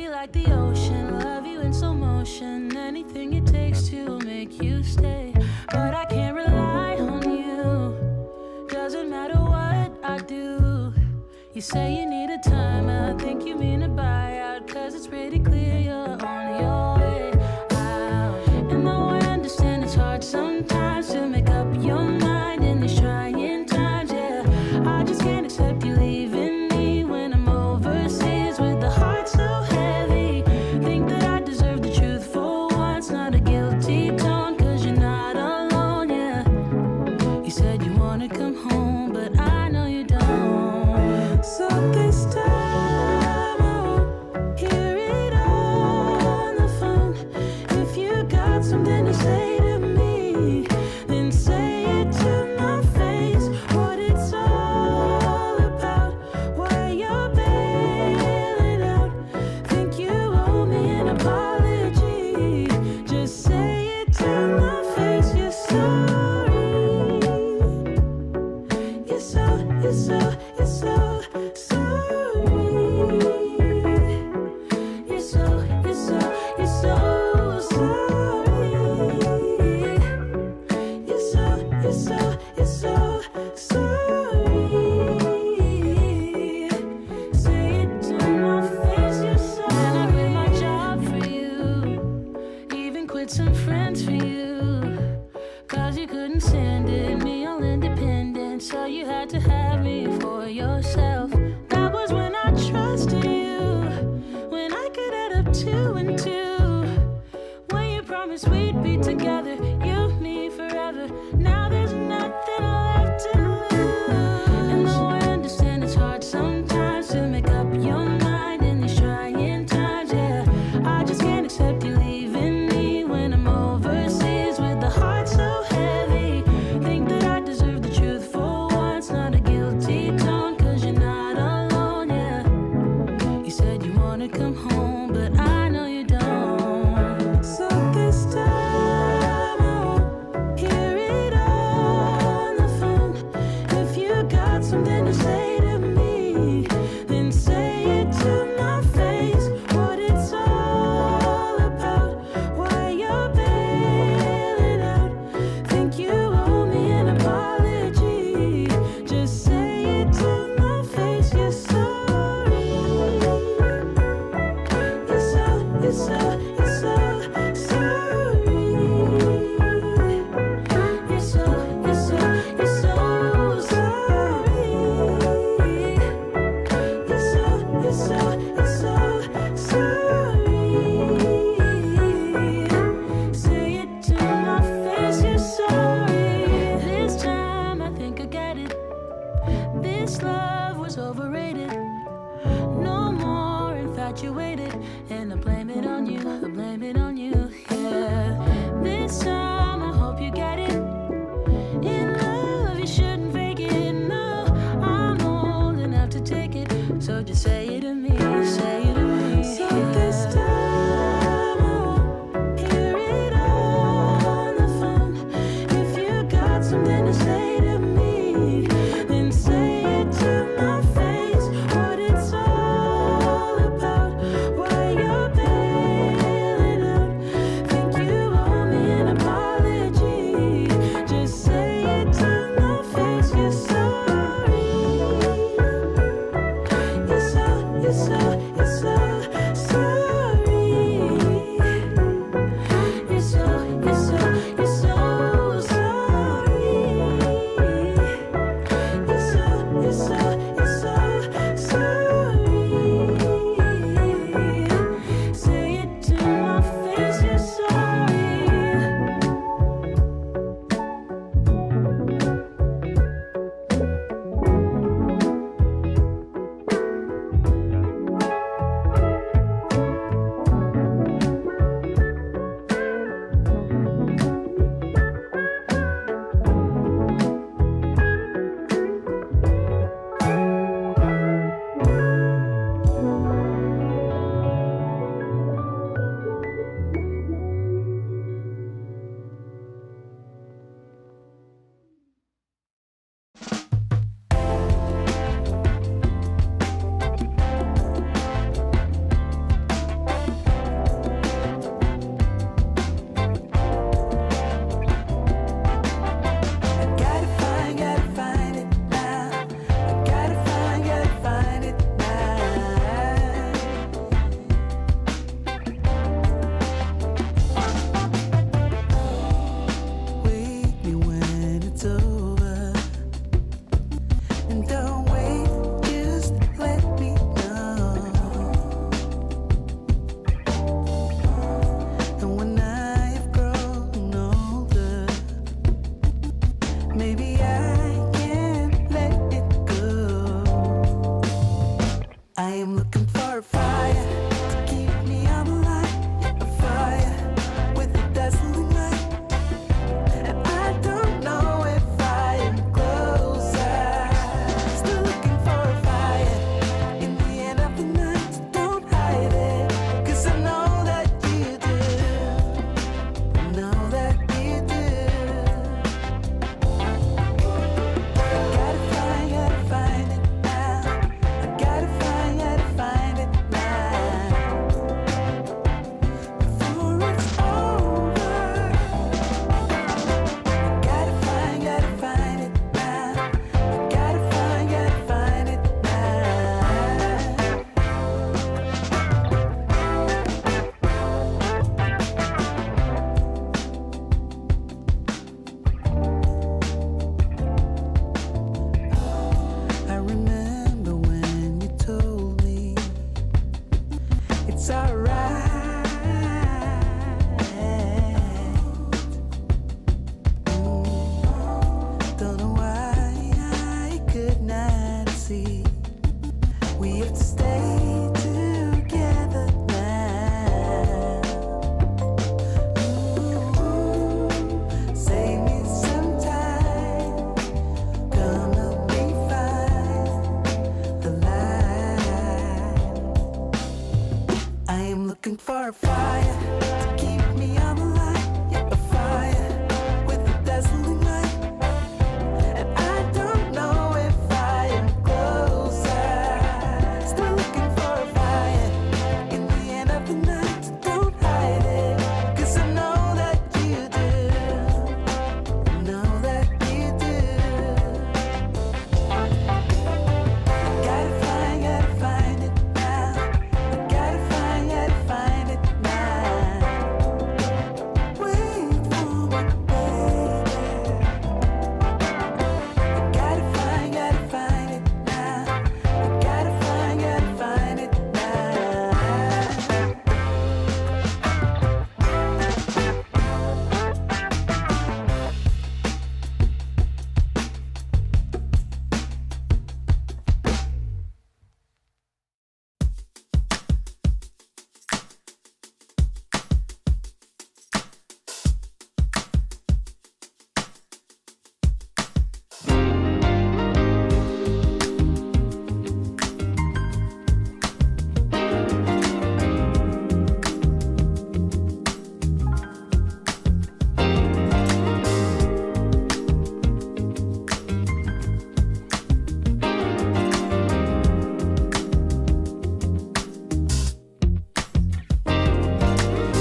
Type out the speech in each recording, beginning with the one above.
you like the ocean, love you in slow motion. Anything it takes to make you stay. But I can't rely on you. Doesn't matter what I do. You say you need a time, I think you mean a buyout. Cause it's pretty clear you're on your way out. And though I understand it's hard sometimes to make up your mind in these trying times, yeah, I just can't accept you leaving me when I'm overseas with the heart so heavy. Think that I deserve the truth for once, not a guilty tone, cause you're not alone, yeah. You said you wanna come home, but I know you don't. So this time I won't hear it on the phone. If you got something to say to me, then say it to my face. What it's all about, why you're bailing out. Think you owe me an apology. Just say it to my face. You're sorry. You're so sorry. You're so sorry. You're so sorry. Say it to my face. You're sorry. And I quit my job for you, even quit some friends for you, cause you couldn't stand it, me all independent, so you had to have me for yourself. That was when I trusted you, when I could add up 2 and 2, when you promised we'd be together, you, me, forever. Now there's nothing left to lose. And though I understand it's hard sometimes to make up your mind in these trying times, yeah, I just can't accept you leaving me when I'm overseas with the heart so heavy. Think that I deserve the truth for once, not a guilty tone, cause you're not alone, yeah. You said you wanna come home, but I know you don't. So this time I won't hear it on the phone. If you got something to say to me, then say it to my face. What it's all about, why you're bailing out. Think you owe me an apology. Just say it to my face. You're sorry. You're so sorry. You're so sorry. Say it to my face. You're sorry. This time I think I get it. This love was overrated. No more infatuated. And I blame it on you, I blame it on you, yeah. This time I hope you get it. In love you shouldn't fake it, no. I'm old enough to take it, so just say it to me, say it to me. So this time I won't hear it on the phone. If you got something to say to me, then say it to my face. What it's all about, why you're bailing out. Think you owe me an apology. Just say it to my face. You're sorry. You're so sorry. You're so sorry. You're so sorry. Say it to my face. You're sorry. I am looking for a fire to keep me on the line. Yeah, a fire with a dazzling light. And I don't know if I am closer. Still looking for a fire in the end of the night. So don't hide it, 'cause I know that you do. I know that you do. Gotta find it now. I gotta find it now. Before it's over. Gotta find it now. I gotta find it now. I remember when you told me it's alright. Don't know why I could not see. We have to stay together now. Save me some time. Gonna be fine. The light. I am looking for a fire to keep me on the line. Yeah, a fire with a dazzling light. And I don't know if I am closer. Still looking for a fire in the end of the night. So don't hide it, 'cause I know that you do. I know that you do. Gotta find it now. I gotta find it now. Wait for me, baby. I gotta find it now. I gotta find it now.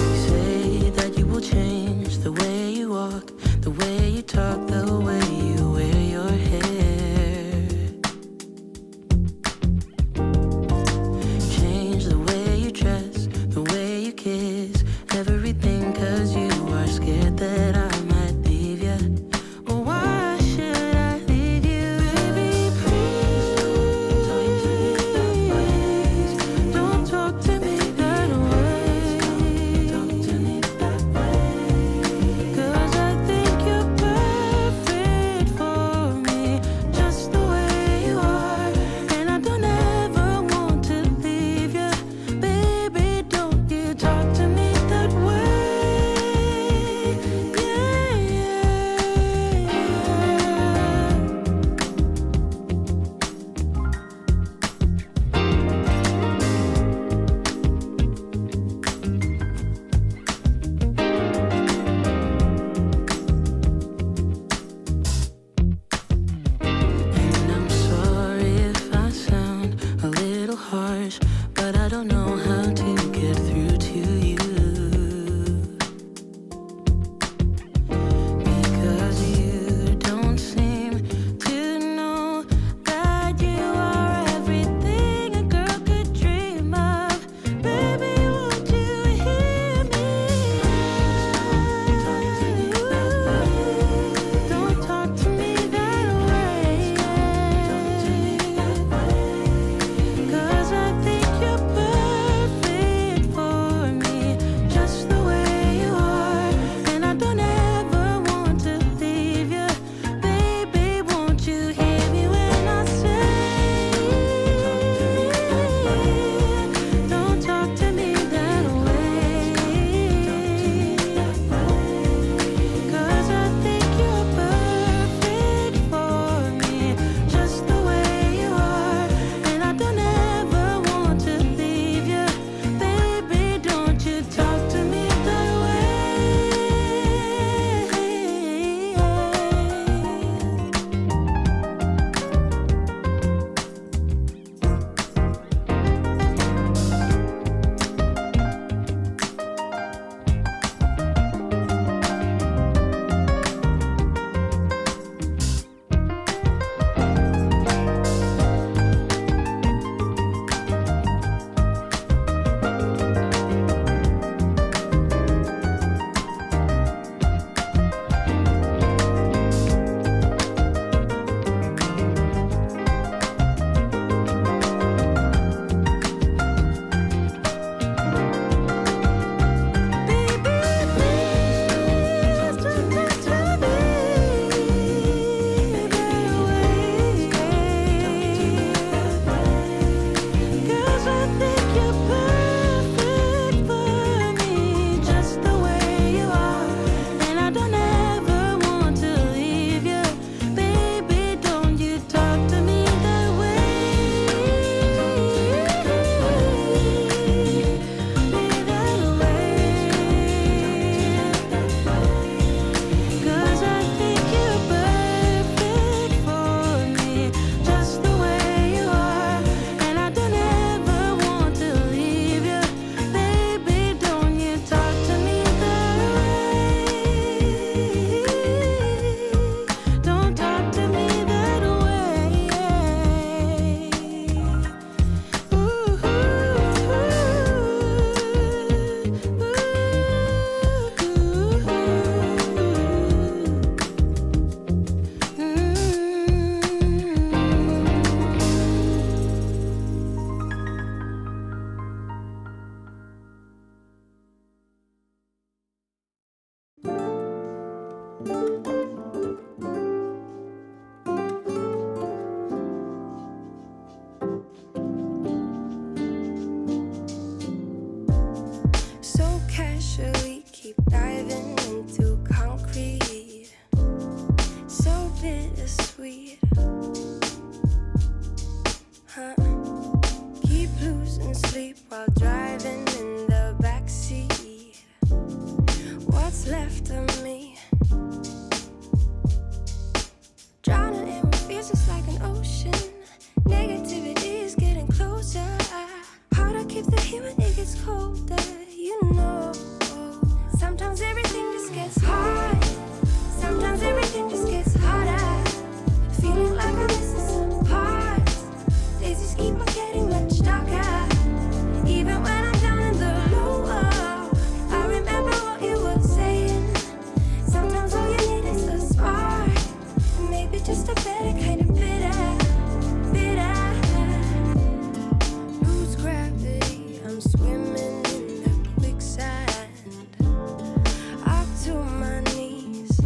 You say that you will change the way you walk, the way you talk, the way you wear your hair. Change the way you dress, the way you kiss, everything, 'cause you are scared that I might leave you. Well, why should I leave you? Baby, please don't talk to me that way. 'Cause I think you're perfect for me, just the way you are. And I don't ever want to leave you. Baby, don't you talk to me that way. Yeah, yeah, yeah. And I'm sorry if I sound a little harsh, but I don't know how to get through to you. Because you don't seem to know that you are everything a girl could dream of. Baby, won't you hear me? Don't talk to me that way. 'Cause I think you're perfect So casually keep diving into concrete, so bittersweet, huh? Keep losing sleep while driving in the backseat. What's left of me? Drowning in what feels just like an ocean. Negativity is getting closer. Hard to keep the heat when it gets colder, you know. Sometimes everything just gets hard. Sometimes everything just gets harder. Feeling like I'm missing some parts. Days just keep on getting much darker. Even when I'm down in the low, I remember what you were saying. Sometimes all you need is a spark. Maybe just a better kind of bitter. Lose gravity, I'm swimming in the quicksand. Up to my knees.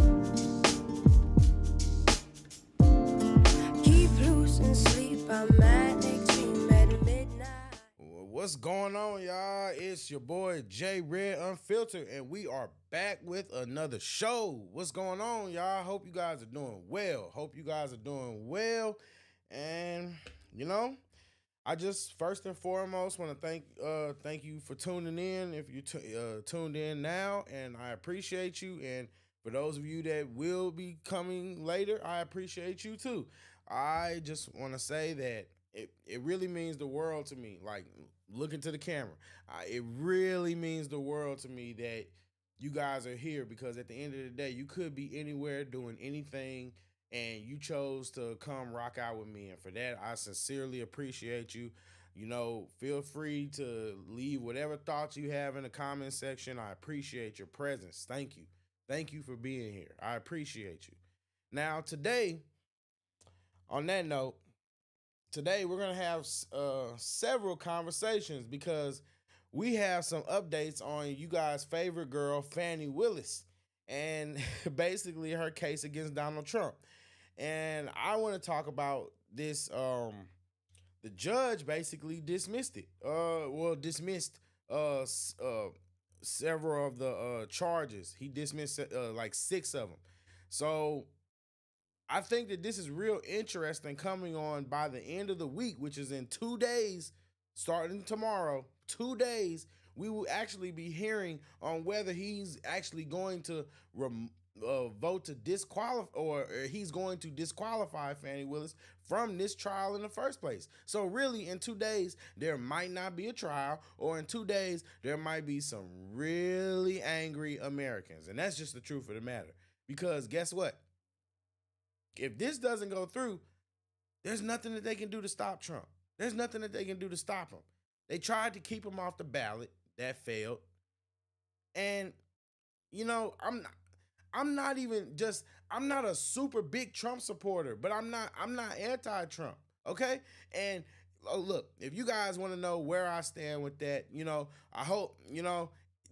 Keep losing sleep, I'm at extreme at midnight. What's going on, y'all? It's your boy J Red Unfiltered, and we are back with another show. What's going on, y'all? Hope you guys are doing well. And I just first and foremost want to thank you for tuning in. If you tuned in now, and I appreciate you. And for those of you that will be coming later, I appreciate you too. I just want to say that it really means the world to me. Like, look into the camera. It really means the world to me that you guys are here, because at the end of the day, you could be anywhere doing anything, and you chose to come rock out with me. And for that, I sincerely appreciate you. Feel free to leave whatever thoughts you have in the comment section. I appreciate your presence. Thank you. Thank you for being here. I appreciate you. Now, today, on that note, today we're going to have several conversations, because we have some updates on you guys' favorite girl, Fani Willis, and basically her case against Donald Trump. And I want to talk about this. The judge basically dismissed it. Dismissed several of the charges. He dismissed like 6 of them. So I think that this is real interesting, coming on by the end of the week, which is in 2 days, starting tomorrow. 2 days, we will actually be hearing on whether he's actually going to vote to disqualify, or he's going to disqualify Fani Willis from this trial in the first place. So really, in 2 days, there might not be a trial, or in 2 days, there might be some really angry Americans. And that's just the truth of the matter. Because guess what? If this doesn't go through, there's nothing that they can do to stop Trump. There's nothing that they can do to stop him. They tried to keep him off the ballot. That failed. And, I'm not a super big Trump supporter, but I'm not anti-Trump. Okay? And look, if you guys want to know where I stand with that, I hope,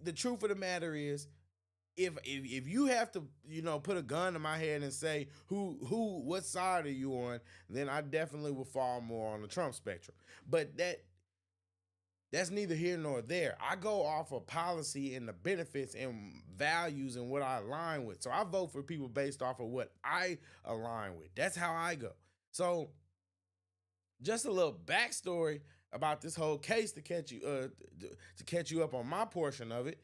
the truth of the matter is, if you have to, put a gun to my head and say what side are you on, then I definitely will fall more on the Trump spectrum. But that's neither here nor there. I go off of policy and the benefits and values and what I align with. So I vote for people based off of what I align with. That's how I go. So just a little backstory about this whole case to catch you up on my portion of it.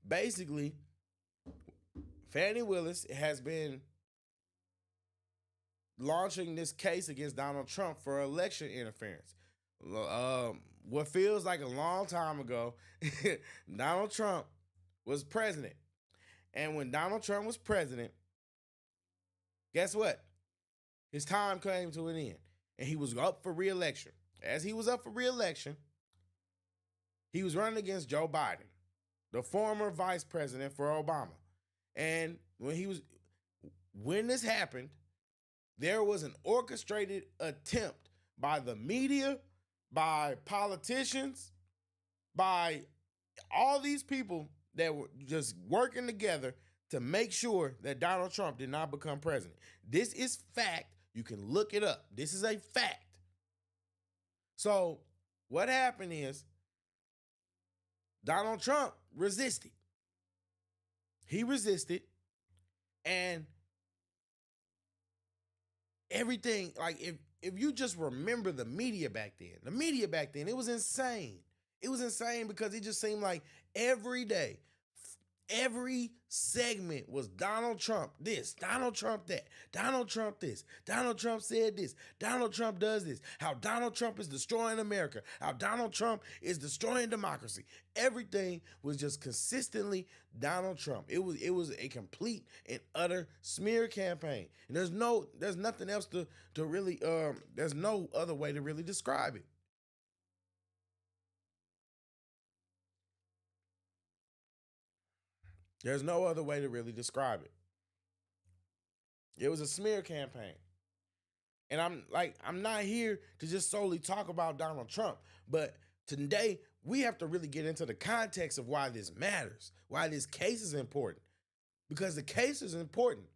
Basically, Fani Willis has been launching this case against Donald Trump for election interference. What feels like a long time ago, Donald Trump was president. And when Donald Trump was president, guess what? His time came to an end, and he was up for re-election. As he was up for re-election, he was running against Joe Biden, the former vice president for Obama. And when this happened, there was an orchestrated attempt by the media, by politicians, by all these people that were just working together to make sure that Donald Trump did not become president. This is fact. You can look it up. This is a fact. So what happened is Donald Trump resisted. He resisted, and everything, like if you just remember the media back then, it was insane. It was insane because it just seemed like every day, every segment was Donald Trump this, Donald Trump that, Donald Trump this, Donald Trump said this, Donald Trump does this, how Donald Trump is destroying America, how Donald Trump is destroying democracy. Everything was just consistently Donald Trump. It was a complete and utter smear campaign. And there's nothing else to really, there's no other way to really describe it. There's no other way to really describe it. It was a smear campaign. And I'm not here to just solely talk about Donald Trump, but today we have to really get into the context of why this matters, why this case is important. Because the case is important.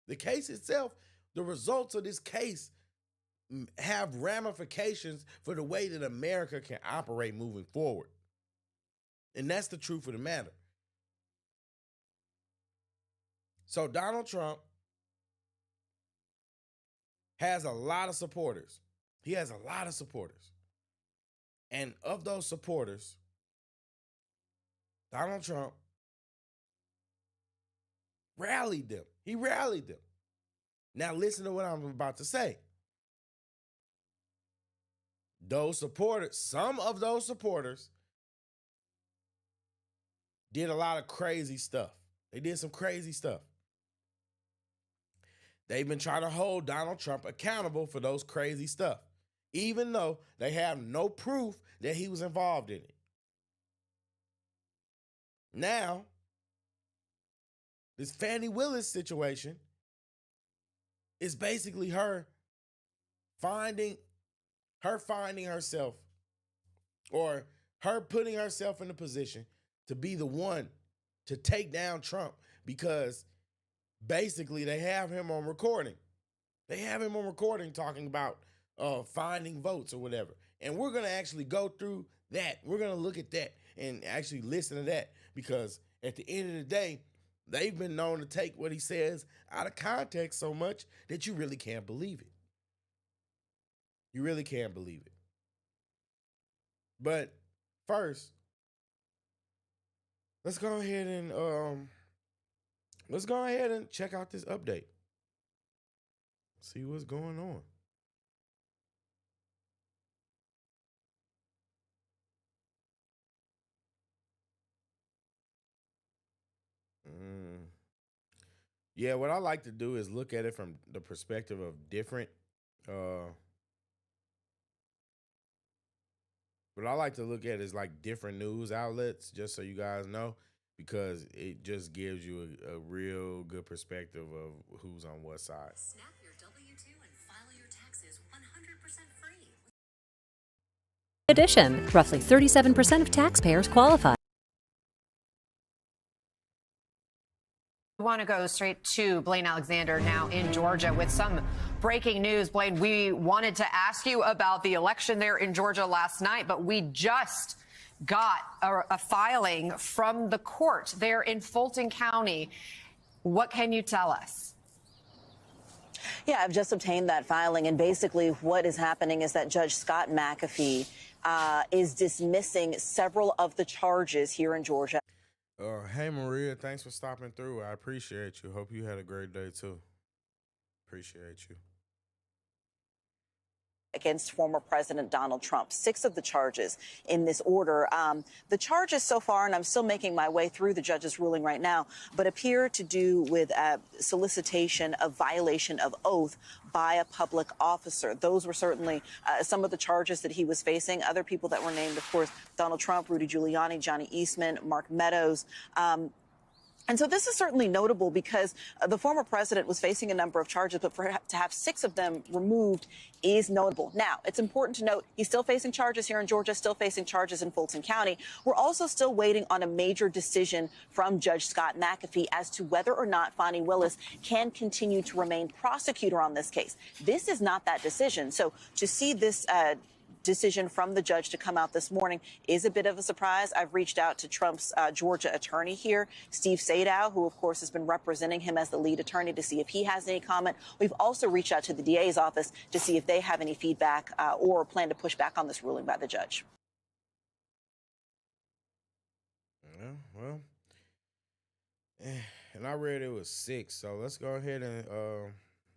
The case itself, the results of this case have ramifications for the way that America can operate moving forward. And that's the truth of the matter. So Donald Trump has a lot of supporters. He has a lot of supporters. And of those supporters, Donald Trump rallied them. He rallied them. Now listen to what I'm about to say. Those supporters, some of those supporters did a lot of crazy stuff. They did some crazy stuff. They've been trying to hold Donald Trump accountable for those crazy stuff, even though they have no proof that he was involved in it. Now, this Fani Willis situation is basically her finding herself, or her putting herself in a position to be the one to take down Trump, because basically they have him on recording. They have him on recording talking about finding votes or whatever. And we're going to actually go through that. We're going to look at that and actually listen to that, because at the end of the day, they've been known to take what he says out of context so much that you really can't believe it. You really can't believe it. But first, let's go ahead and check out this update. See what's going on. Yeah, what I like to do is look at it from the perspective of different what I like to look at is like different news outlets, just so you guys know, because it just gives you a real good perspective of who's on what side. Snap your W-2 and file your taxes 100% free. Addition, roughly 37% of taxpayers qualify. We want to go straight to Blaine Alexander now in Georgia with some breaking news. Blaine, we wanted to ask you about the election there in Georgia last night, but we just got a filing from the court there in Fulton County. What can you tell us? Yeah, I've just obtained that filing, and basically what is happening is that Judge Scott McAfee is dismissing several of the charges here in Georgia. Hey, Maria, thanks for stopping through. I appreciate you. Hope you had a great day, too. Appreciate you. Against former President Donald Trump. 6 of the charges in this order. The charges so far, and I'm still making my way through the judge's ruling right now, but appear to do with solicitation of violation of oath by a public officer. Those were certainly some of the charges that he was facing. Other people that were named, of course, Donald Trump, Rudy Giuliani, Johnny Eastman, Mark Meadows. And so this is certainly notable because the former president was facing a number of charges, but to have 6 of them removed is notable. Now, it's important to note he's still facing charges here in Georgia, still facing charges in Fulton County. We're also still waiting on a major decision from Judge Scott McAfee as to whether or not Fani Willis can continue to remain prosecutor on this case. This is not that decision. So to see this decision from the judge to come out this morning is a bit of a surprise. I've reached out to Trump's Georgia attorney here, Steve Sadow, who, of course, has been representing him as the lead attorney, to see if he has any comment. We've also reached out to the DA's office to see if they have any feedback or plan to push back on this ruling by the judge. Well, and I read it was 6, so let's go ahead and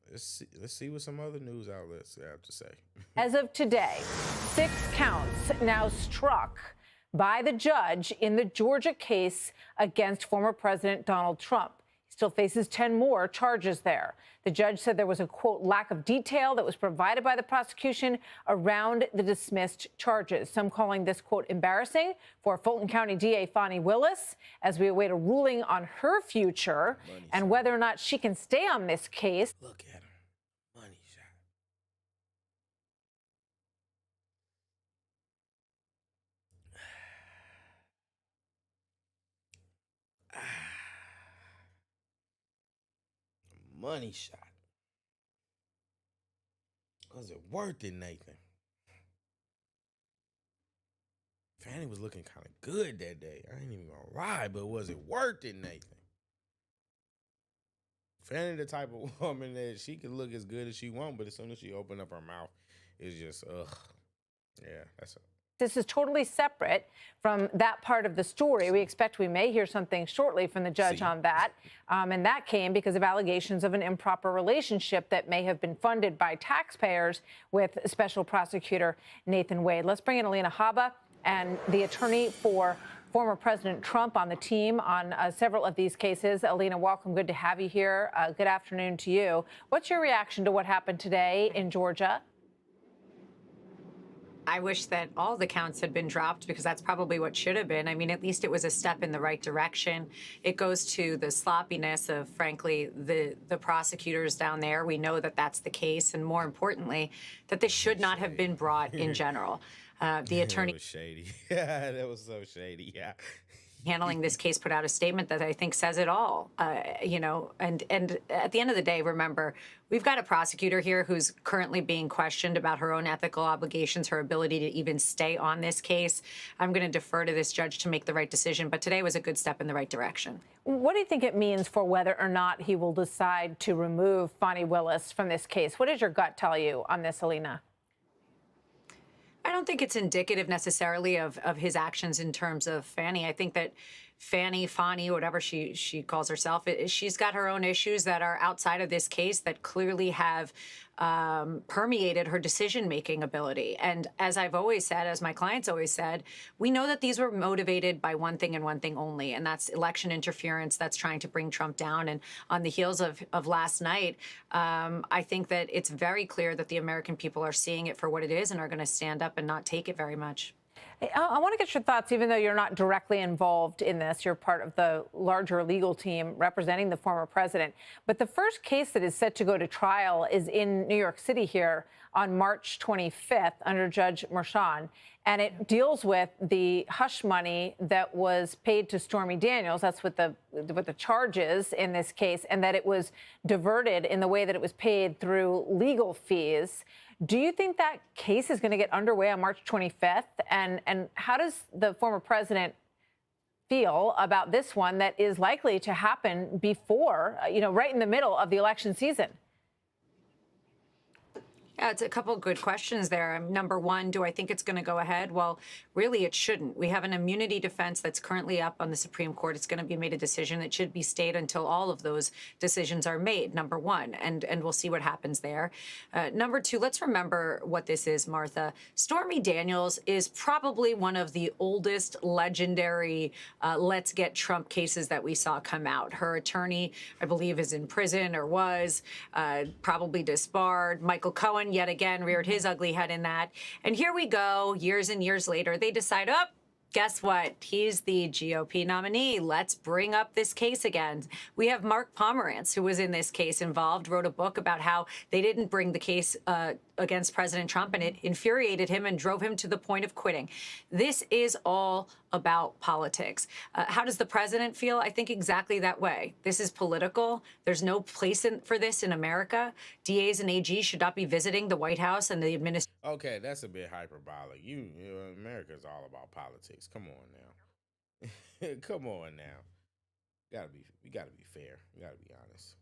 let's see what some other news outlets have to say. As of today, 6 counts now struck by the judge in the Georgia case against former President Donald Trump. He still faces 10 more charges there. The judge said there was a, quote, lack of detail that was provided by the prosecution around the dismissed charges. Some calling this, quote, embarrassing for Fulton County DA Fani Willis as we await a ruling on her future and whether or not she can stay on this case. Look at him. Money shot. Money shot. Was it worth it, Nathan? Fanny was looking kind of good that day. I ain't even gonna lie, but was it worth it, Nathan? Fanny the type of woman that she can look as good as she wants, but as soon as she open up her mouth, it's just, ugh. Yeah, that's it. This is totally separate from that part of the story. We expect we may hear something shortly from the judge on that. And that came because of allegations of an improper relationship that may have been funded by taxpayers with Special Prosecutor Nathan Wade. Let's bring in Alina Habba and the attorney for former President Trump on the team on several of these cases. Alina, welcome. Good to have you here. Good afternoon to you. What's your reaction to what happened today in Georgia? I wish that all the counts had been dropped because that's probably what should have been. I mean, at least it was a step in the right direction. It goes to the sloppiness of, frankly, the prosecutors down there. We know that that's the case. And more importantly, that this should not have been brought in general. The attorney. That was shady. Yeah, that was so shady. Yeah. Handling this case put out a statement that I think says it all, you know, and at the end of the day, remember, we've got a prosecutor here who's currently being questioned about her own ethical obligations, her ability to even stay on this case. I'm going to defer to this judge to make the right decision, but today was a good step in the right direction. What do you think it means for whether or not he will decide to remove Fani Willis from this case? What does your gut tell you on this, Alina? I don't think it's indicative necessarily of his actions in terms of Fani. I think that Fani, whatever she calls herself, she's got her own issues that are outside of this case that clearly have permeated her decision-making ability. And as I've always said, as my clients always said, we know that these were motivated by one thing and one thing only, and that's election interference that's trying to bring Trump down. And on the heels of last night, I think that it's very clear that the American people are seeing it for what it is and are going to stand up and not take it very much. I want to get your thoughts, even though you're not directly involved in this. You're part of the larger legal team representing the former president. But the first case that is set to go to trial is in New York City here on March 25th under Judge Merchan. And it deals with the hush money that was paid to Stormy Daniels. That's what the charges in this case, and that it was diverted in the way that it was paid through legal fees. Do you think that case is going to get underway on March 25th? And how does the former president feel about this one that is likely to happen before, right in the middle of the election season? Yeah, it's a couple of good questions there. Number one, do I think it's going to go ahead? Well, really, it shouldn't. We have an immunity defense that's currently up on the Supreme Court. It's going to be made a decision that should be stayed until all of those decisions are made, number one, and we'll see what happens there. Number two, let's remember what this is, Martha. Stormy Daniels is probably one of the oldest legendary let's get Trump cases that we saw come out. Her attorney, I believe, is in prison or was, probably disbarred. Michael Cohen yet again reared his ugly head in that. And here we go, years and years later, they decide, Guess what? He's the GOP nominee. Let's bring up this case again. We have Mark Pomerantz, who was in this case involved, wrote a book about how they didn't bring the case against President Trump, and it infuriated him and drove him to the point of quitting. This is all about politics. How does the president feel? I think exactly that way. This is political. There's no place for this in America. DAs and AGs should not be visiting the White House and the administration. Okay, that's a bit hyperbolic. America's all about politics. Come on now. Come on now. We gotta be fair. We gotta be honest.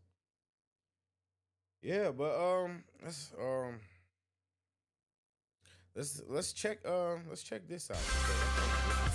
Yeah, but let's check this out.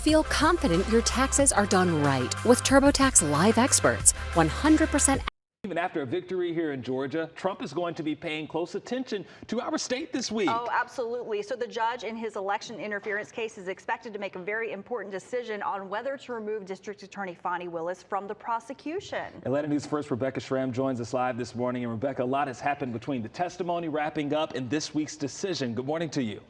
Feel confident your taxes are done right with TurboTax Live Experts. 100%. Even after a victory here in Georgia, Trump is going to be paying close attention to our state this week. Oh, absolutely. So the judge in his election interference case is expected to make a very important decision on whether to remove District Attorney Fani Willis from the prosecution. Atlanta News First Rebecca Schramm joins us live this morning. And Rebecca, a lot has happened between the testimony wrapping up and this week's decision. Good morning to you.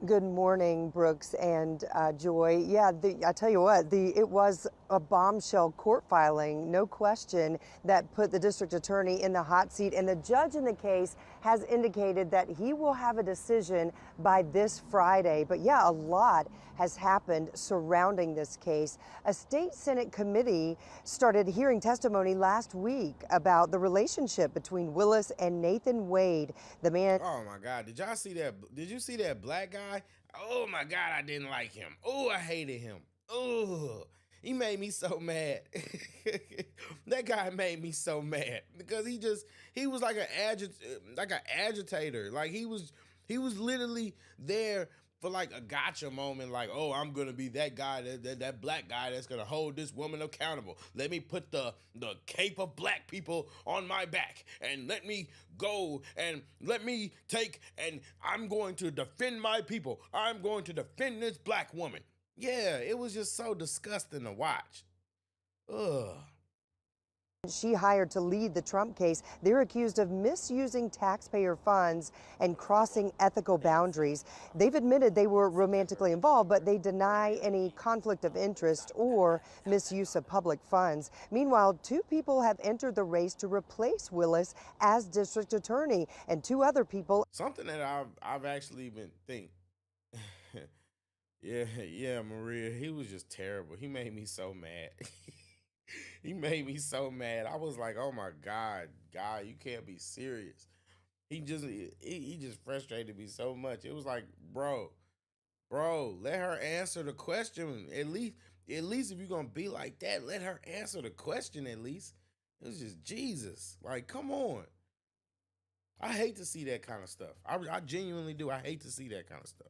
Good morning, Brooks and Joy. Yeah, I tell you what, it was a bombshell court filing, no question, that put the district attorney in the hot seat. And the judge in the case has indicated that he will have a decision by this Friday. But yeah, a lot has happened surrounding this case. A state Senate committee started hearing testimony last week about the relationship between Willis and Nathan Wade, the man. Oh my God, did y'all see that? Did you see that black guy? Oh my God, I didn't like him. Oh, I hated him. Oh, he made me so mad. That guy made me so mad because he was like an agitator. Like he was literally there for like a gotcha moment, like, oh, I'm gonna be that guy, that black guy that's gonna hold this woman accountable. Let me put the cape of black people on my back and let me go and let me take, and I'm going to defend my people. I'm going to defend this black woman. Yeah, it was just so disgusting to watch. Ugh. She hired to lead the Trump case. They're accused of misusing taxpayer funds and crossing ethical boundaries. They've admitted they were romantically involved, but they deny any conflict of interest or misuse of public funds. Meanwhile, 2 people have entered the race to replace Willis as district attorney, and 2 other people. Something that I've actually been thinking. Yeah, Maria, he was just terrible. He made me so mad. He made me so mad. I was like, oh my God, you can't be serious. He just frustrated me so much. It was like, bro, let her answer the question. At least if you're gonna be like that, let her answer the question at least. It was just Jesus. Like, come on. I hate to see that kind of stuff. I genuinely do. I hate to see that kind of stuff.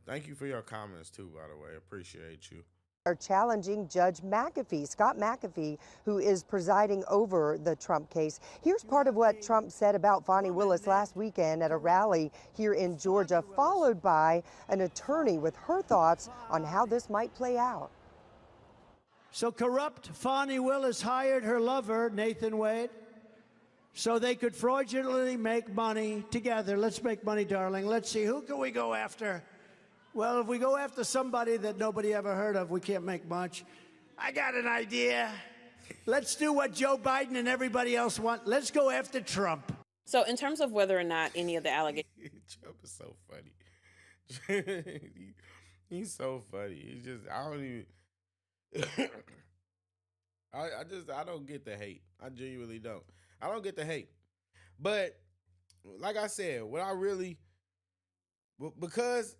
Thank you for your comments too, by the way. Appreciate you. Are challenging Judge McAfee, Scott McAfee, who is presiding over the Trump case. Here's part of what Trump said about Fani Willis last weekend at a rally here in Georgia, followed by an attorney with her thoughts on how this might play out. So corrupt Fani Willis hired her lover, Nathan Wade, so they could fraudulently make money together. Let's make money, darling. Let's see, who can we go after? Well, if we go after somebody that nobody ever heard of, we can't make much. I got an idea. Let's do what Joe Biden and everybody else want. Let's go after Trump. So in terms of whether or not any of the allegations... Trump is so funny. He's so funny. He's just, I don't even... I don't get the hate. I genuinely don't. I don't get the hate. But like I said, because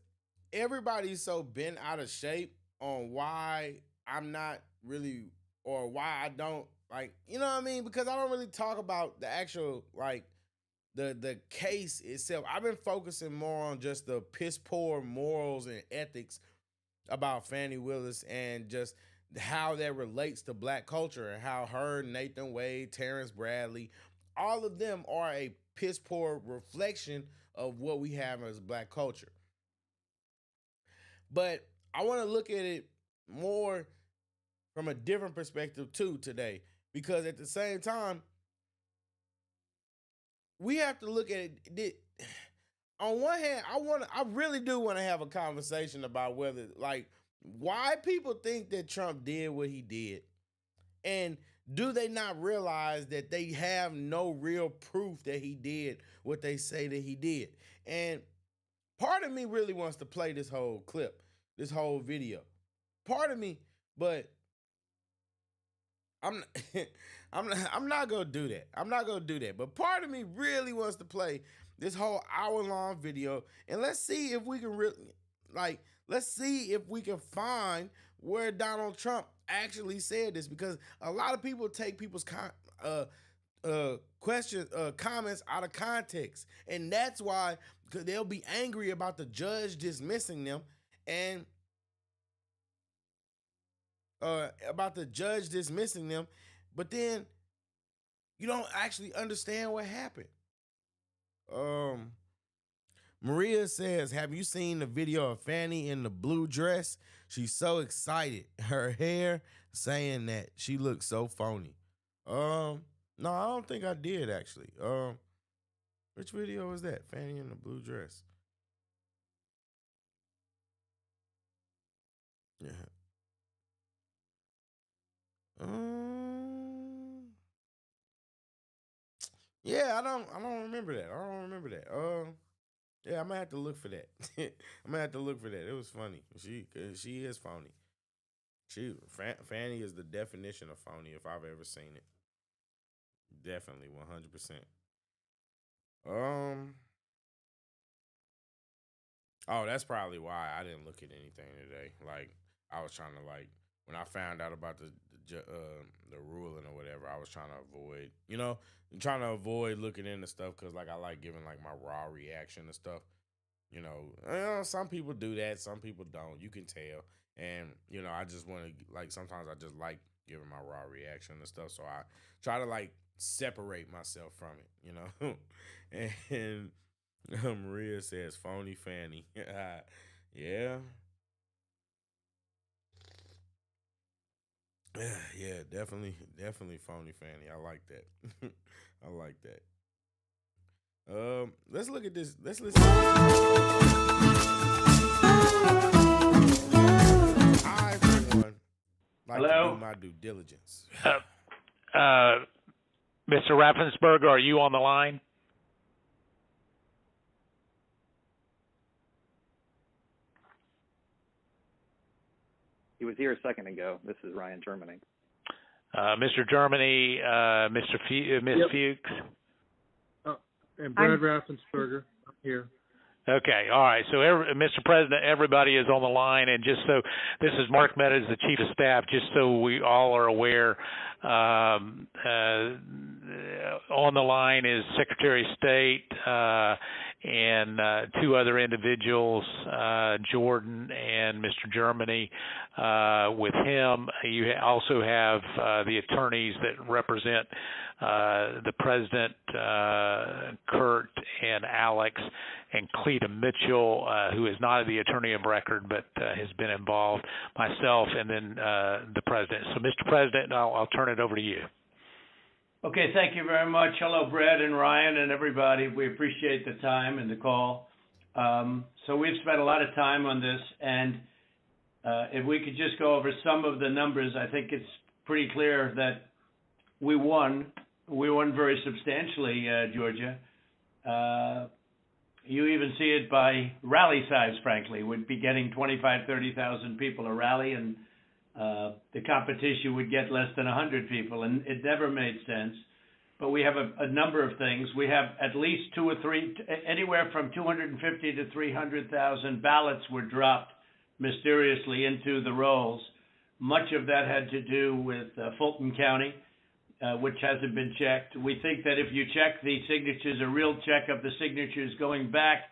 everybody's so bent out of shape on why I'm not really, or why I don't, like, you know what I mean? Because I don't really talk about the actual, like, the case itself. I've been focusing more on just the piss poor morals and ethics about Fani Willis and just how that relates to black culture and how her, Nathan Wade, Terrence Bradley, all of them are a piss poor reflection of what we have as black culture. But I want to look at it more from a different perspective too today, because at the same time, we have to look at it. on one hand, I really do want to have a conversation about whether, like, why people think that Trump did what he did, and do they not realize that they have no real proof that he did what they say that he did? And part of me really wants to play this whole clip, this whole video. Part of me, but I'm not gonna do that. I'm not gonna do that. But part of me really wants to play this whole hour-long video, and let's see if we can let's see if we can find where Donald Trump actually said this, because a lot of people take people's comments out of context, and that's why they'll be angry about the judge dismissing them, and but then you don't actually understand what happened. Maria says, have you seen the video of Fani in the blue dress? She's so excited. Her hair saying that she looks so phony. No, I don't think I did actually. Which video was that? Fani in the blue dress. Yeah. Yeah, I don't remember that. Yeah, I'm gonna have to look for that. It was funny. She is phony. Fani is the definition of phony if I've ever seen it. Definitely 100%. Oh, that's probably why I didn't look at anything today. Like, I was trying to, like, when I found out about the ruling or whatever, I was trying to avoid looking into stuff, because, like, I like giving, like, my raw reaction to stuff. Some people do that, some people don't. You can tell. And, I just want to, like, sometimes I just like giving my raw reaction to stuff, so I try to, like, separate myself from it, And Maria says, phony Fani. Yeah. Yeah, definitely phony Fani. I like that. I like that. Let's look at this. Let's listen. I, for one, like to do my due diligence. Mr. Raffensperger, are you on the line? He was here a second ago. This is Ryan Germany. Mr. Germany, Ms. Fuchs. And Brad Raffensperger, I'm here. Okay, all right. So, Mr. President, everybody is on the line, and just so this is Mark Meadows, the Chief of Staff. Just so we all are aware, on the line is Secretary of State and two other individuals, Jordan and Mr. Germany. With him, you also have the attorneys that represent the President, Kurt and Alex, and Cleta Mitchell, who is not the attorney of record but has been involved, myself, and then the President. So, Mr. President, I'll turn it over to you. Okay, thank you very much. Hello, Brad and Ryan and everybody. We appreciate the time and the call. So we've spent a lot of time on this, and if we could just go over some of the numbers, I think it's pretty clear that we won. We won very substantially, Georgia. You even see it by rally size, frankly. We'd be getting 25,000, 30,000 people a rally, and the competition would get less than 100 people, and it never made sense. But we have a number of things. We have at least two or three, anywhere from 250 to 300,000 ballots were dropped mysteriously into the rolls. Much of that had to do with Fulton County, which hasn't been checked. We think that if you check the signatures, a real check of the signatures going back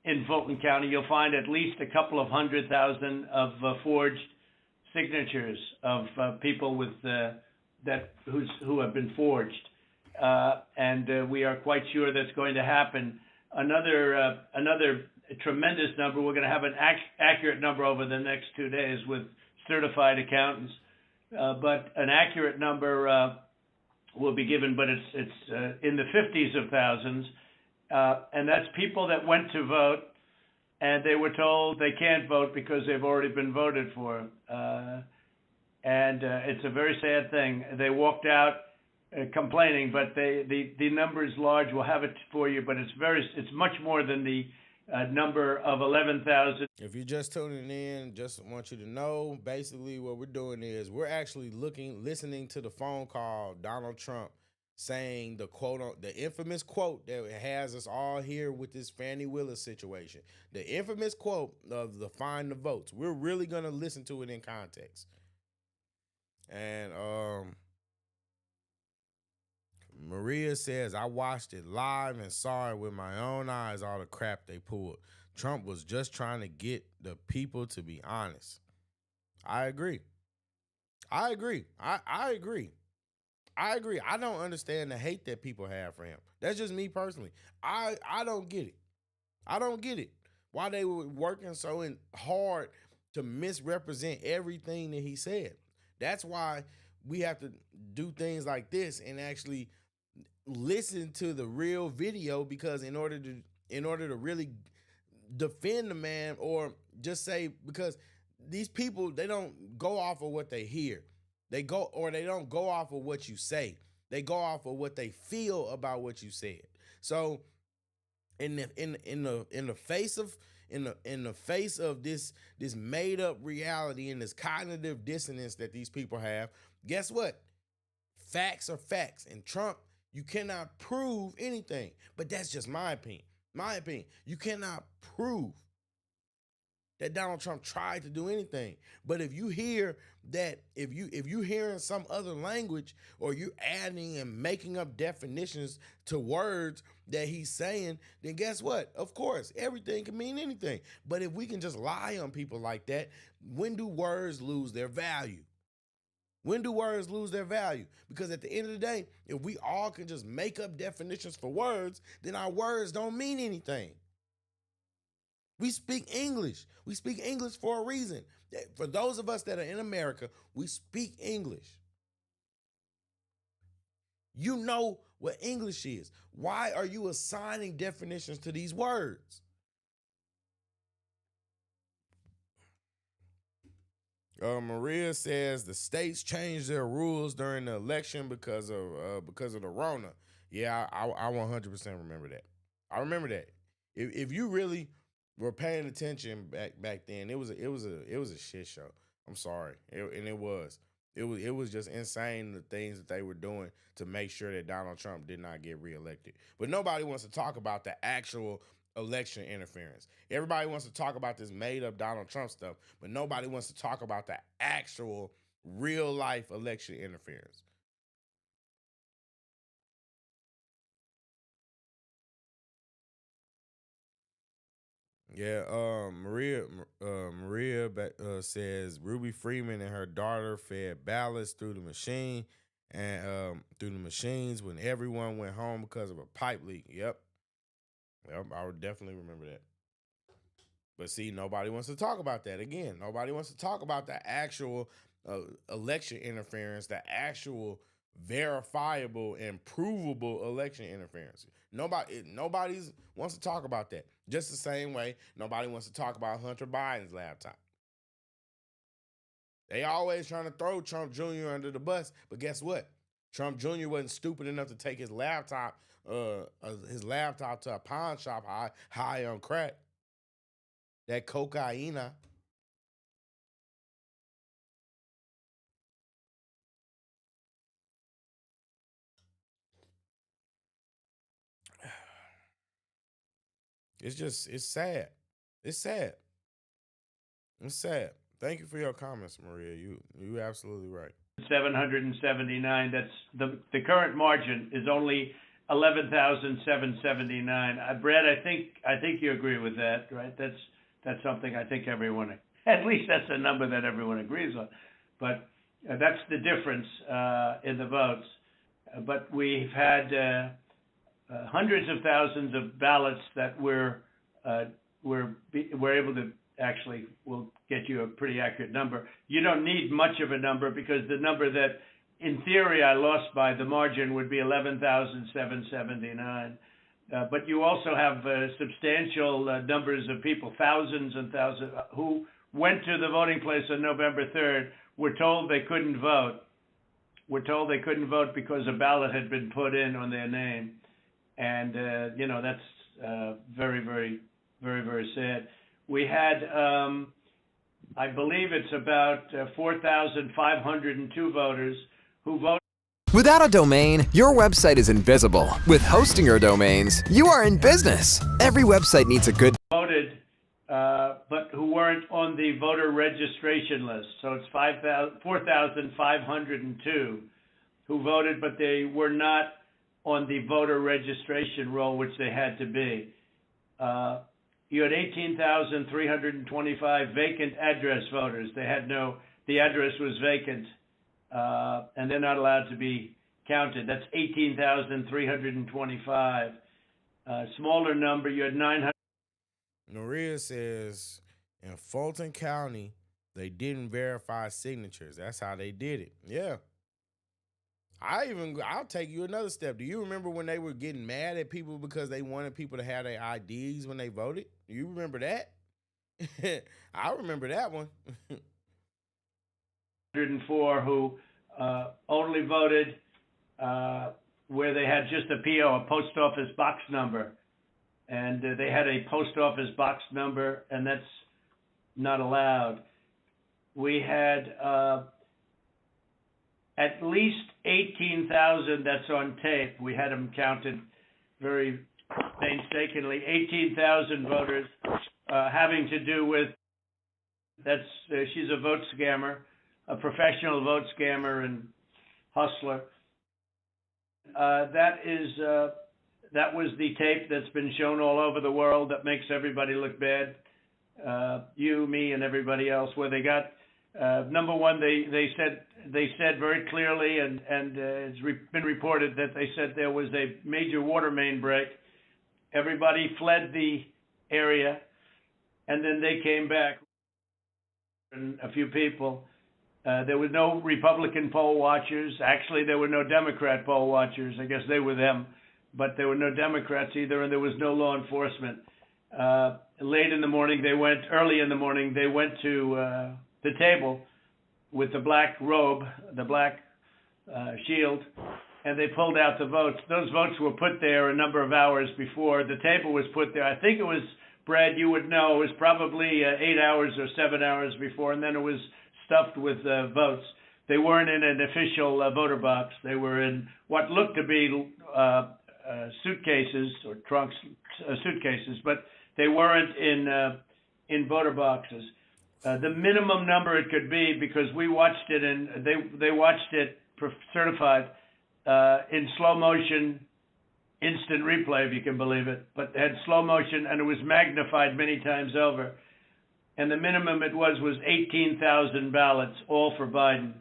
in Fulton County, you'll find at least a couple of 100,000 of forged signatures of people with who have been forged, and we are quite sure that's going to happen. Another tremendous number. We're going to have an accurate number over the next 2 days with certified accountants, but an accurate number will be given, but it's in the 50s of thousands, and that's people that went to vote, and they were told they can't vote because they've already been voted for. And it's a very sad thing. They walked out complaining, but the number is large. We'll have it for you, but it's much more than the number of 11,000. If you're just tuning in, just want you to know, basically what we're doing is we're actually listening to the phone call Donald Trump saying the infamous quote that has us all here with this Fani Willis situation. The infamous quote of the find the votes. We're really going to listen to it in context. And Maria says, I watched it live and saw it with my own eyes, all the crap they pulled. Trump was just trying to get the people to be honest. I agree. I agree. I don't understand the hate that people have for him. That's just me personally. I don't get it. I don't get it. Why they were working so hard to misrepresent everything that he said. That's why we have to do things like this and actually listen to the real video, because in order to really defend the man, or just say, because these people, they don't go off of what they hear. They don't go off of what you say. They go off of what they feel about what you said. So in the face of this made up reality and this cognitive dissonance that these people have, guess what? Facts are facts. And Trump, you cannot prove anything. But that's just my opinion. My opinion. You cannot prove that Donald Trump tried to do anything. But if you hear that, if you hearing some other language, or you adding and making up definitions to words that he's saying, then guess what? Of course, everything can mean anything. But if we can just lie on people like that, when do words lose their value? When do words lose their value? Because at the end of the day, if we all can just make up definitions for words, then our words don't mean anything. We speak English. We speak English for a reason. For those of us that are in America, we speak English. You know what English is. Why are you assigning definitions to these words? Maria says the states changed their rules during the election because of the Rona. Yeah, I 100% remember that. I remember that. If you really were paying attention back then, it was a shit show. I'm sorry, it was just insane, the things that they were doing to make sure that Donald Trump did not get reelected. But nobody wants to talk about the actual election interference. Everybody wants to talk about this made up Donald Trump stuff, but nobody wants to talk about the actual real life election interference. Yeah, Maria says Ruby Freeman and her daughter fed ballots through the machine and through the machines when everyone went home because of a pipe leak. Yep, I would definitely remember that. But see, nobody wants to talk about that. Again, nobody wants to talk about the actual election interference, the actual verifiable and provable election interference. Nobody wants to talk about that. Just the same way nobody wants to talk about Hunter Biden's laptop. They always trying to throw Trump Jr. under the bus, but guess what? Trump Jr. wasn't stupid enough to take his laptop to a pawn shop high on crack. That cocaina. It's sad. It's sad. It's sad. Thank you for your comments, Maria. You absolutely right. 779. That's the current margin is only 11,779. Brad, I think you agree with that, right? That's something I think everyone, at least that's a number that everyone agrees on. But that's the difference in the votes. But we've had hundreds of thousands of ballots that we're able to actually, we'll get you a pretty accurate number. You don't need much of a number, because the number that in theory I lost by the margin would be 11,779. But you also have substantial numbers of people, thousands and thousands, who went to the voting place on November 3rd, were told they couldn't vote. Were told they couldn't vote because a ballot had been put in on their name. And, that's very, very, very, very sad. We had, I believe it's about 4,502 voters who voted. Without a domain, your website is invisible. With hosting your domains, you are in business. Every website needs a good voted, but who weren't on the voter registration list. So it's 4,502 who voted, but they were not on the voter registration roll, which they had to be. You had 18,325 vacant address voters. The address was vacant. And they're not allowed to be counted. That's 18,325. Smaller number, you had 900. Noria says in Fulton County, they didn't verify signatures. That's how they did it. Yeah. I'll take you another step. Do you remember when they were getting mad at people because they wanted people to have their IDs when they voted? You remember that? I remember that one. 104 who only voted where they had just a PO, a post office box number. And they had a post office box number, and that's not allowed. We had at least 18,000, that's on tape. We had them counted very painstakingly. 18,000 voters having to do with, she's a vote scammer, a professional vote scammer and hustler. That was the tape that's been shown all over the world that makes everybody look bad. You, me, and everybody else. Where they got number one, they said very clearly, and it's been reported that they said there was a major water main break. Everybody fled the area, and then they came back. And a few people. There were no Republican poll watchers. Actually, there were no Democrat poll watchers. I guess they were them. But there were no Democrats either, and there was no law enforcement. Early in the morning, they went to the table with the black robe, the black shield, and they pulled out the votes. Those votes were put there a number of hours before. The table was put there. I think it was, Brad, you would know, it was probably 8 hours or 7 hours before, and then it was stuffed with votes. They weren't in an official voter box. They were in what looked to be suitcases or trunks, suitcases, but they weren't in voter boxes. The minimum number it could be, because we watched it and they watched it certified in slow motion, instant replay, if you can believe it, but it had slow motion and it was magnified many times over. And the minimum it was 18,000 ballots, all for Biden.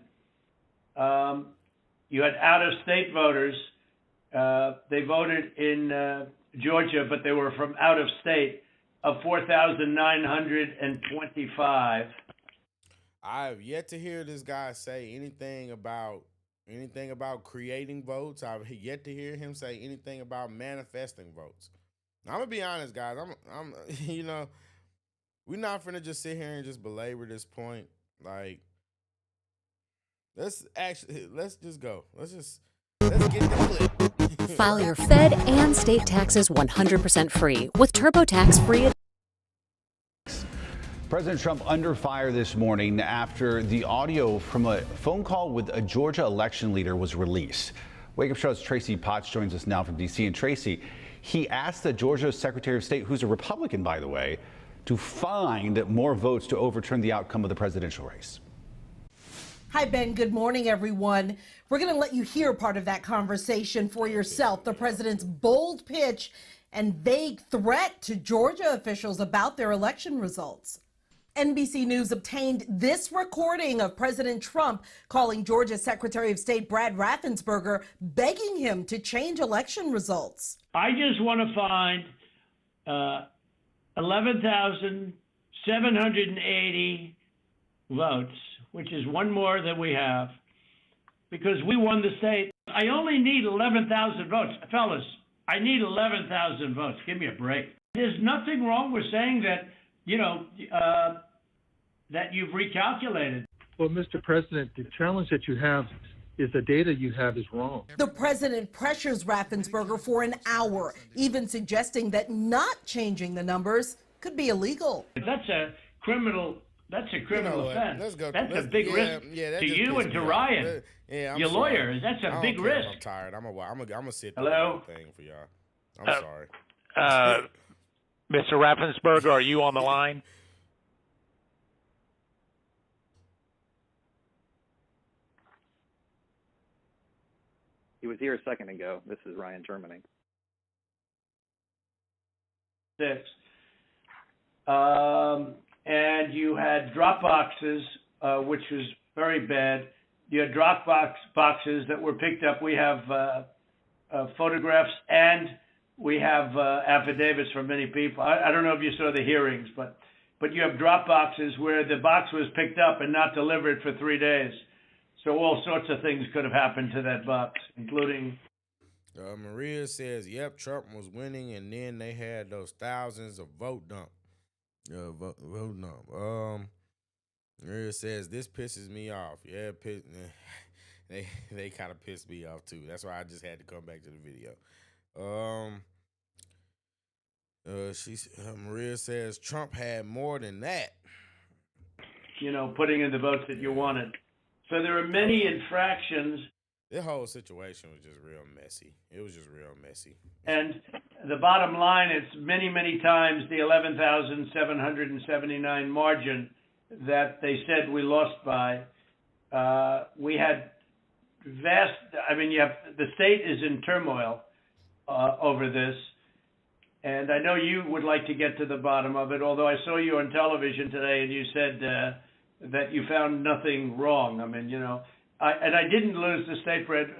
You had out-of-state voters. They voted in Georgia, but they were from out of state, of 4,925. I have yet to hear this guy say anything about creating votes. I've yet to hear him say anything about manifesting votes. I'm gonna be honest, guys. I'm we're not finna just sit here and just belabor this point. Like, let's just go. Let's get the clip. File your Fed and state taxes 100% free with TurboTax free. President Trump under fire this morning after the audio from a phone call with a Georgia election leader was released. Wake Up Show's Tracy Potts joins us now from D.C. And Tracy, he asked the Georgia Secretary of State, who's a Republican, by the way, to find more votes to overturn the outcome of the presidential race. Hi, Ben. Good morning, everyone. We're going to let you hear part of that conversation for yourself. The president's bold pitch and vague threat to Georgia officials about their election results. NBC News obtained this recording of President Trump calling Georgia Secretary of State Brad Raffensperger, begging him to change election results. I just want to find 11,780 votes, which is one more than we have, because we won the state. I only need 11,000 votes. Fellas, I need 11,000 votes. Give me a break. There's nothing wrong with saying that, that you've recalculated. Well, Mr. President, the challenge that you have is the data you have is wrong. The president pressures Raffensperger for an hour, even suggesting that not changing the numbers could be illegal. That's a criminal offense. Let's go. That's a big risk that to just you pissed and to me off. Ryan. I'm your sorry. lawyer. That's a I big don't care if risk. I'm tired. I'm gonna sit Hello? through the thing for y'all. I'm sorry. Mr. Raffensperger, are you on the line? He was here a second ago. This is Ryan Germany. 6. And you had drop boxes, which was very bad. You had drop boxes that were picked up. We have photographs and we have affidavits from many people. I don't know if you saw the hearings, but you have drop boxes where the box was picked up and not delivered for 3 days. So all sorts of things could have happened to that box, including... Maria says, yep, Trump was winning, and then they had those thousands of vote dump. Maria says, this pisses me off. Yeah, they kind of pissed me off, too. That's why I just had to come back to the video. Maria says, Trump had more than that. Putting in the votes that you wanted. So there are many infractions. The whole situation was just real messy. It was just real messy. And the bottom line, it's many, many times the 11,779 margin that they said we lost by. We had the state is in turmoil over this. And I know you would like to get to the bottom of it, although I saw you on television today and you said that you found nothing wrong. I didn't lose the state, Fred.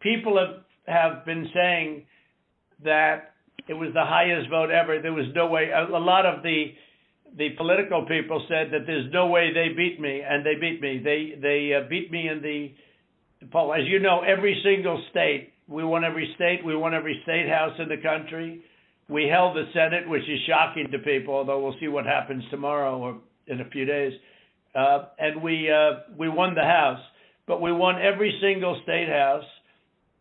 People have been saying that it was the highest vote ever. There was no way. A lot of the political people said that there's no way they beat me, and they beat me. They beat me in the poll. As you know, every single state, we won every state. We won every state house in the country. We held the Senate, which is shocking to people, although we'll see what happens tomorrow or in a few days. And we won the House. But we won every single state house,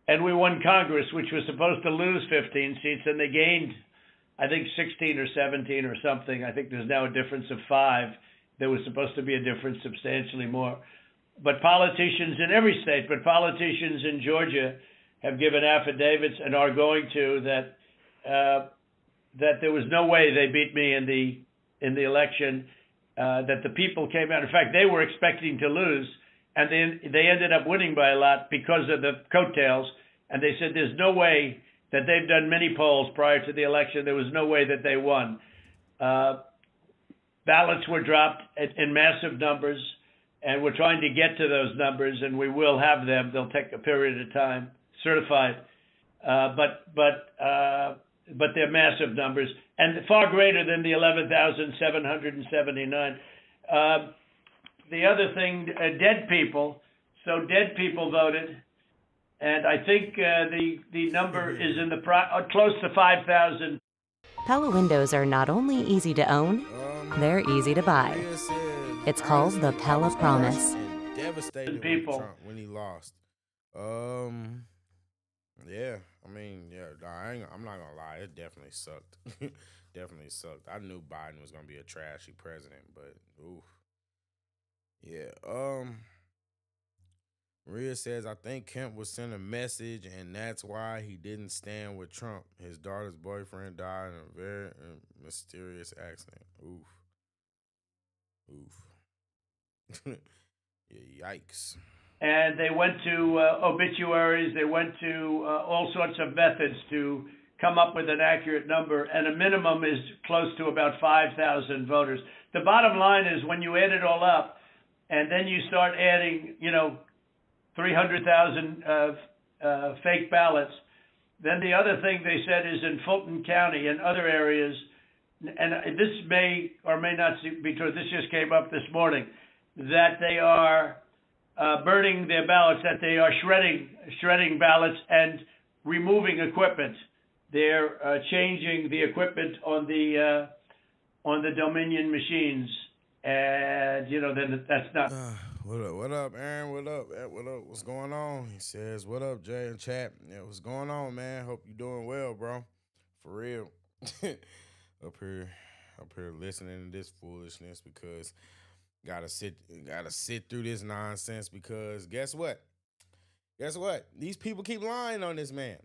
and we won Congress, which was supposed to lose 15 seats, and they gained, I think, 16 or 17 or something. I think there's now a difference of 5. There was supposed to be a difference substantially more. But politicians in every state, but politicians in Georgia have given affidavits and are going to that there was no way they beat me in the election, that the people came out. In fact, they were expecting to lose. And they ended up winning by a lot because of the coattails. And they said there's no way that they've done many polls prior to the election. There was no way that they won. Ballots were dropped in massive numbers, and we're trying to get to those numbers, and we will have them. They'll take a period of time, certified. But they're massive numbers, and far greater than the 11,779. The other thing, dead people. So dead people voted, and I think the number is in the close to 5,000. Pella windows are not only easy to own, they're easy to buy. It's called the Pella Promise. Devastated people when he lost. Yeah, I'm not gonna lie, it definitely sucked. Definitely sucked. I knew Biden was gonna be a trashy president, but oof. Yeah. Maria says, I think Kemp was sent a message, and that's why he didn't stand with Trump. His daughter's boyfriend died in a very mysterious accident. Oof. Yeah, yikes. And they went to obituaries. They went to all sorts of methods to come up with an accurate number, and a minimum is close to about 5,000 voters. The bottom line is when you add it all up, and then you start adding, 300,000 fake ballots. Then the other thing they said is in Fulton County and other areas, and this may or may not be true, this just came up this morning, that they are burning their ballots, that they are shredding ballots and removing equipment. They're changing the equipment on the Dominion machines, and then that's not. What up, Aaron? What up? What up? What's going on? He says, "What up, Jay and chat? Yeah, what's going on, man? Hope you doing well, bro. For real. up here listening to this foolishness because gotta sit through this nonsense because guess what? These people keep lying on this man.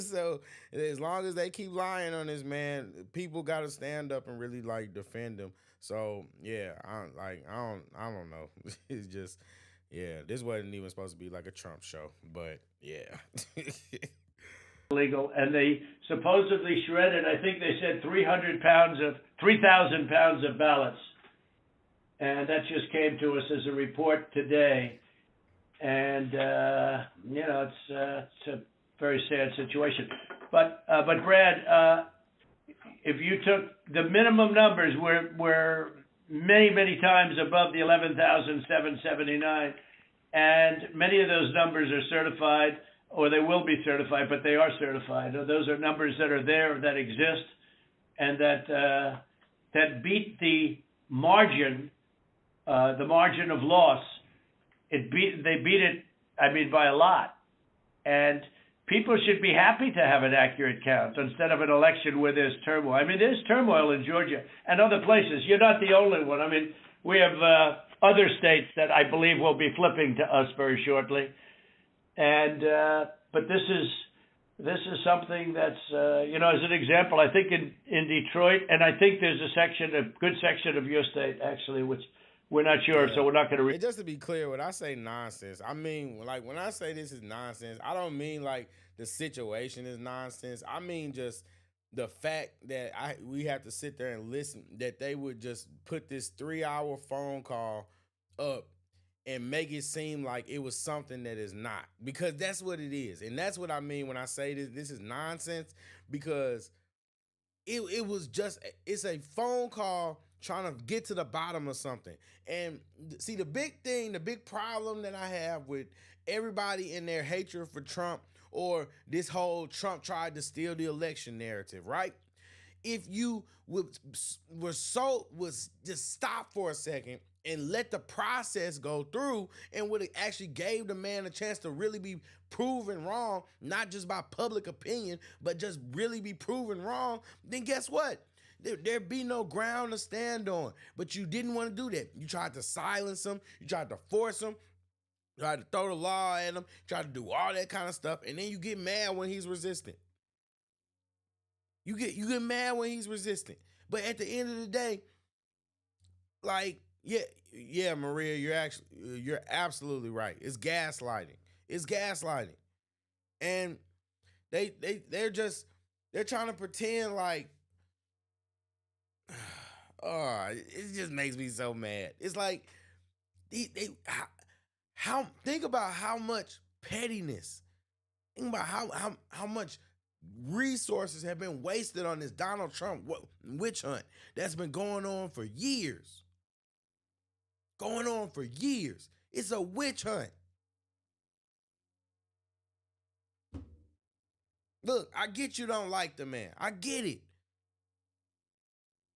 So as long as they keep lying on this man, people got to stand up and really like defend him. So yeah, I don't know. It's just, yeah, this wasn't even supposed to be like a Trump show, but yeah. Illegal, and they supposedly shredded, I think they said 3,000 pounds of ballots. And that just came to us as a report today. And, it's a very sad situation. But Brad, if you took the minimum numbers were many, many times above the 11,779, and many of those numbers are certified, or they will be certified, but they are certified. Those are numbers that are there, that exist, and that beat the margin of loss. They beat it, by a lot. And people should be happy to have an accurate count instead of an election where there's turmoil. There's turmoil in Georgia and other places. You're not the only one. We have other states that I believe will be flipping to us very shortly. And but this is something that's as an example, I think in Detroit, and I think there's a good section of your state actually, which we're not sure, so we're not going to. And just to be clear, when I say nonsense, I mean when I say this is nonsense, I don't mean like the situation is nonsense. I mean just the fact that we have to sit there and listen, that they would just put this 3-hour phone call up and make it seem like it was something that is not, because that's what it is. And that's what I mean when I say this is nonsense, because it was just, it's a phone call trying to get to the bottom of something. And see, the big problem that I have with everybody in their hatred for Trump, or this whole Trump tried to steal the election narrative, right? If you was just stop for a second and let the process go through, and would have actually gave the man a chance to really be proven wrong, not just by public opinion, but just really be proven wrong, then guess what? There'd be no ground to stand on. But you didn't want to do that. You tried to silence him. You tried to force him. You tried to throw the law at him. You tried to do all that kind of stuff. And then you get mad when he's resistant. You get mad when he's resistant. But at the end of the day, like, yeah, Maria, you're absolutely right. It's gaslighting. And they're trying to pretend like, it just makes me so mad. It's like think about how much pettiness, think about how much resources have been wasted on this Donald Trump witch hunt that's been going on for years. It's a witch hunt. Look, I get you don't like the man. I get it.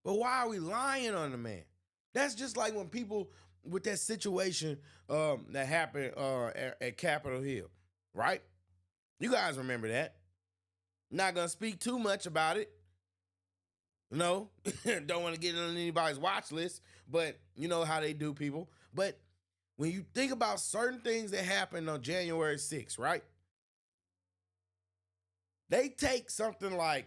But why are we lying on the man? That's just like when people with that situation that happened at Capitol Hill, right? You guys remember that. Not going to speak too much about it. No, don't want to get on anybody's watch list, but you know how they do, people. But when you think about certain things that happened on January 6th, right? They take something like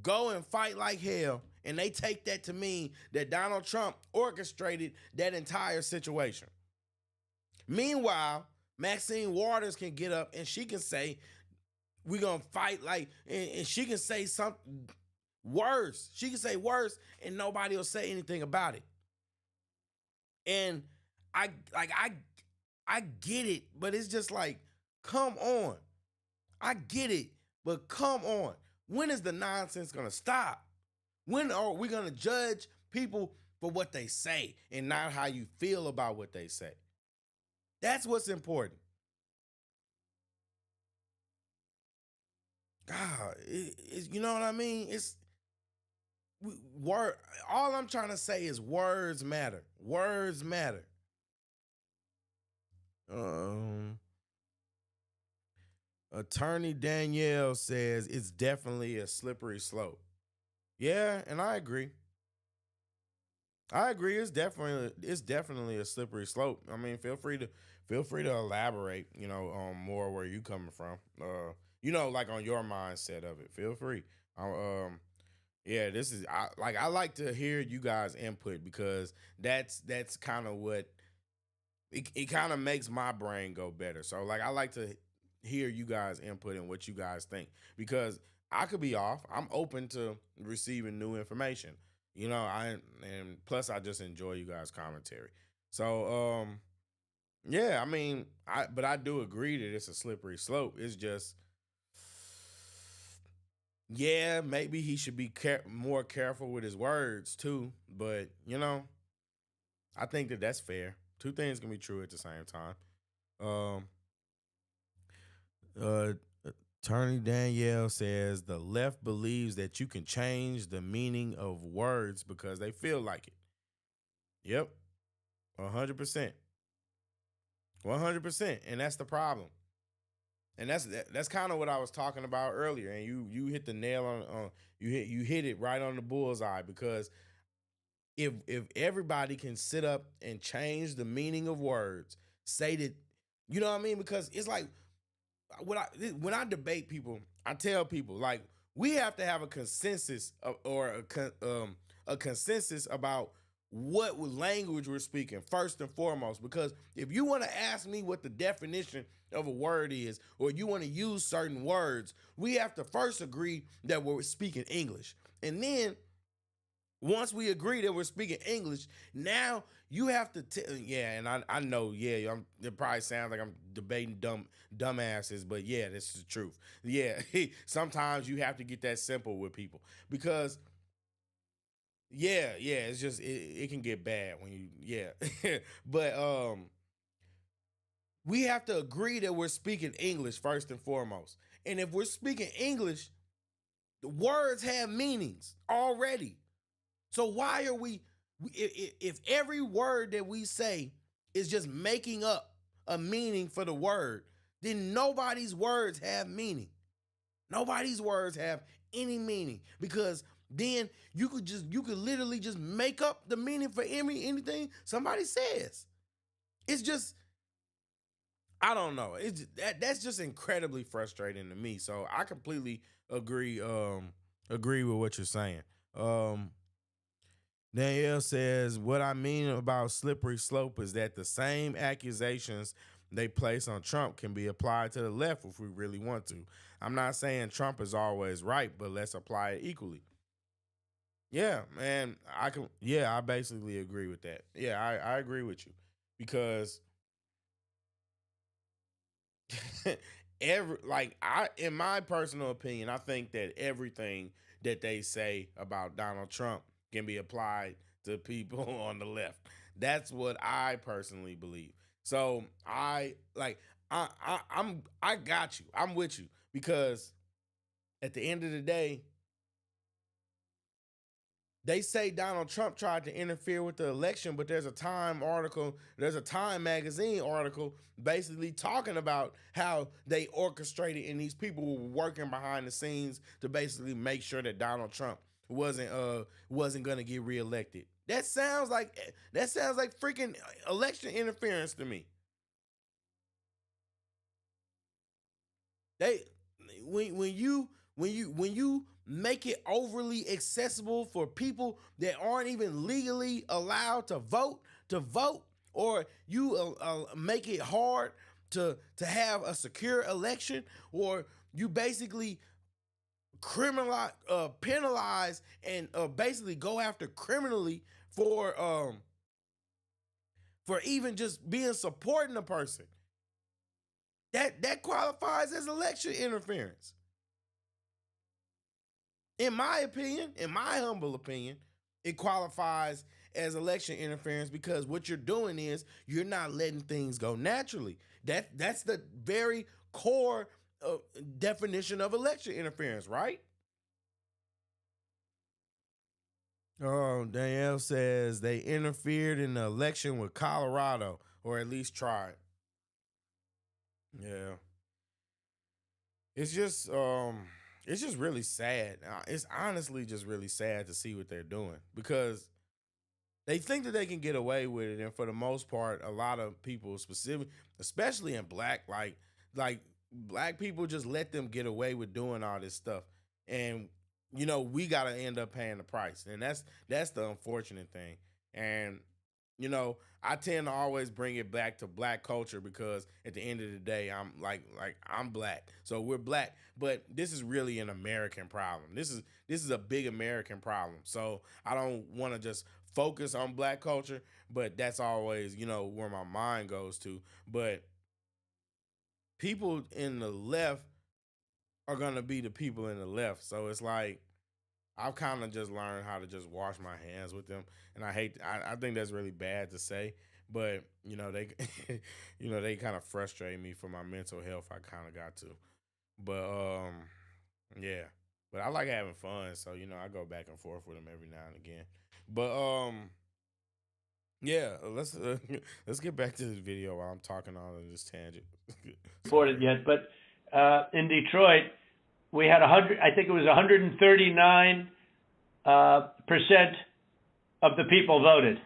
go and fight like hell, and they take that to mean that Donald Trump orchestrated that entire situation. Meanwhile, Maxine Waters can get up and she can say, we're going to fight like, and she can say something worse. She can say worse and nobody will say anything about it. And I get it, but it's just like, come on. I get it, but come on. When is the nonsense going to stop? When are we going to judge people for what they say and not how you feel about what they say? That's what's important. God, you know what I mean? Word. All I'm trying to say is words matter. Words matter. Attorney Danielle says it's definitely a slippery slope. Yeah, and I agree. I agree. It's definitely a slippery slope. I mean, feel free to elaborate. On more where you coming from. Like on your mindset of it. Feel free. Yeah, this is I like to hear you guys' input because that's kind of what it kind of makes my brain go better. So like I like to hear you guys' input and what you guys think because I could be off. I'm open to receiving new information. And plus I just enjoy you guys' commentary. So yeah, I mean, I do agree that it's a slippery slope. It's just yeah, maybe he should be more careful with his words too, but I think that that's fair. Two things can be true at the same time. Um uh Attorney Danielle says the left believes that you can change the meaning of words because they feel like it. Yep. 100%. 100%. And that's the problem. And that's kind of what I was talking about earlier. And you hit the nail on you hit it right on the bullseye because if everybody can sit up and change the meaning of words, say that, you know what I mean? Because it's like when I debate people, I tell people like we have to have a consensus or a consensus about what language we're speaking first and foremost. Because if you want to ask me what the definition of a word is, or you want to use certain words, we have to first agree that we're speaking English, and then once we agree that we're speaking English, now you have to yeah, and I know, yeah, it probably sounds like I'm debating dumbasses, but yeah, this is the truth. Yeah, sometimes you have to get that simple with people because yeah, it's just it can get bad when but we have to agree that we're speaking English first and foremost. And if we're speaking English, the words have meanings already. So why are if every word that we say is just making up a meaning for the word, then nobody's words have meaning. Nobody's words have any meaning because then you could literally just make up the meaning for anything somebody says. It's just, I don't know. That's just incredibly frustrating to me. So I completely agree with what you're saying. Danielle says, what I mean about slippery slope is that the same accusations they place on Trump can be applied to the left if we really want to. I'm not saying Trump is always right, but let's apply it equally. Yeah, man, I basically agree with that. Yeah, I agree with you because in my personal opinion, I think that everything that they say about Donald Trump can be applied to people on the left. That's what I personally believe. So I got you. I'm with you because at the end of the day, they say Donald Trump tried to interfere with the election, but there's a Time magazine article basically talking about how they orchestrated and these people were working behind the scenes to basically make sure that Donald Trump wasn't going to get reelected. That sounds like freaking election interference to me. When you make it overly accessible for people that aren't even legally allowed to vote, or you make it hard to have a secure election, or you basically penalize and basically go after criminally for even just being supporting a person, that qualifies as election interference. In my opinion, in my humble opinion, it qualifies as election interference because what you're doing is you're not letting things go naturally. That's the very core definition of election interference, right? Danielle says they interfered in the election with Colorado, or at least tried. Yeah. It's just really sad. It's honestly just really sad to see what they're doing, because they think that they can get away with it, and for the most part, a lot of people, especially in black, like black people, just let them get away with doing all this stuff, and we got to end up paying the price, and that's the unfortunate thing. And I tend to always bring it back to black culture, because at the end of the day, I'm I'm black, so we're black, but this is really an American problem. This is a big American problem. So I don't want to just focus on black culture, but that's always where my mind goes to. But people in the left are gonna be the people in the left, so it's like I've kind of just learned how to just wash my hands with them, and I think that's really bad to say, but they they kind of frustrate me for my mental health. I kind of got to, but yeah, but I like having fun, so I go back and forth with them every now and again. But yeah, let's get back to this video while I'm talking on this tangent. Reported yet, but in Detroit, we had 100. I think it was 139% of the people voted.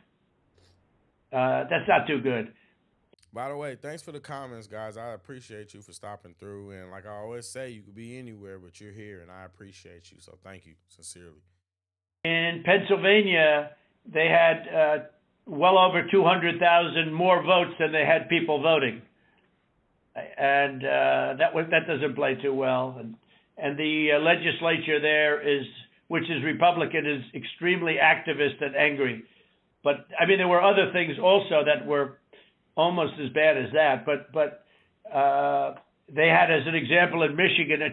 That's not too good. By the way, thanks for the comments, guys. I appreciate you for stopping through. And like I always say, you could be anywhere, but you're here, and I appreciate you. So thank you sincerely. In Pennsylvania, they had well over 200,000 more votes than they had people voting, and that doesn't play too well. And the legislature there which is Republican, is extremely activist and angry. But I mean, there were other things also that were almost as bad as that. But they had, as an example, in Michigan, a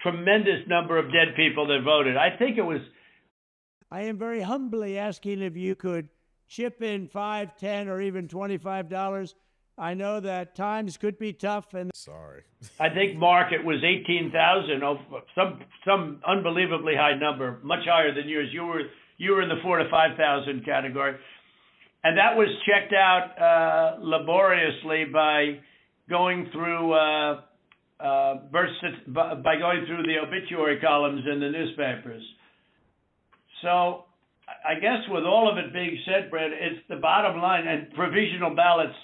tremendous number of dead people that voted. I think it was. I am very humbly asking if you could chip in $5, $10, or even $25. I know that times could be tough, and sorry. I think, Mark, it was 18,000, some unbelievably high number, much higher than yours. You were in the 4,000 to 5,000 category, and that was checked out laboriously by going through by going through the obituary columns in the newspapers. So I guess with all of it being said, Brad, it's the bottom line. And provisional ballots,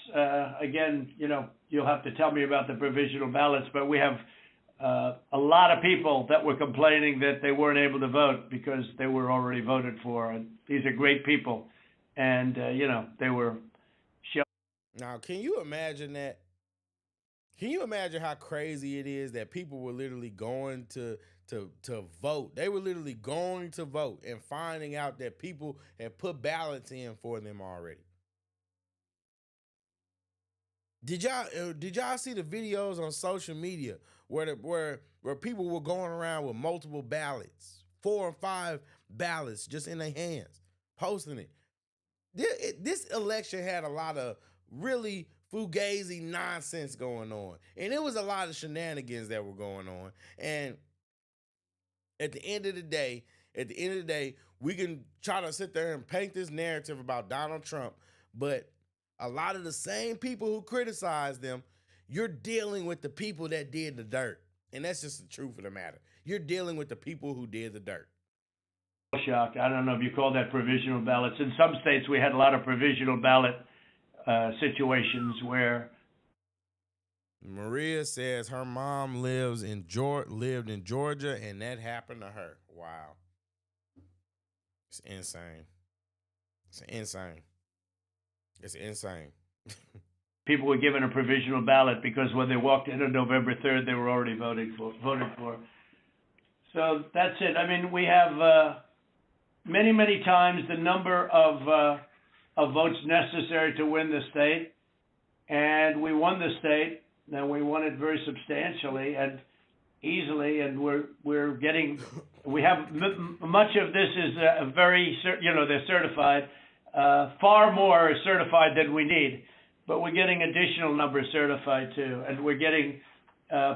again, you'll have to tell me about the provisional ballots, but we have a lot of people that were complaining that they weren't able to vote because they were already voted for. And these are great people. And, they were. Now, can you imagine that? Can you imagine how crazy it is that people were literally going to vote? They were literally going to vote and finding out that people had put ballots in for them already. Did y'all see the videos on social media where people were going around with multiple ballots, 4 or 5 ballots just in their hands, posting it? This election had a lot of really fugazi nonsense going on, and it was a lot of shenanigans that were going on. And at the end of the day, we can try to sit there and paint this narrative about Donald Trump, but a lot of the same people who criticize them, you're dealing with the people that did the dirt. And that's just the truth of the matter. You're dealing with the people who did the dirt. Shocked. I don't know if you call that provisional ballots. In some states, we had a lot of provisional ballot situations where. Maria says her mom lived in Georgia, and that happened to her. Wow. It's insane. It's insane. People were given a provisional ballot because when they walked in on November 3rd, they were already voted for. So that's it. I mean, we have many, many times the number of votes necessary to win the state, and we won the state. Now we won it very substantially and easily, and we have much of this is they're certified. Far more is certified than we need, but we're getting additional numbers certified too, and we're getting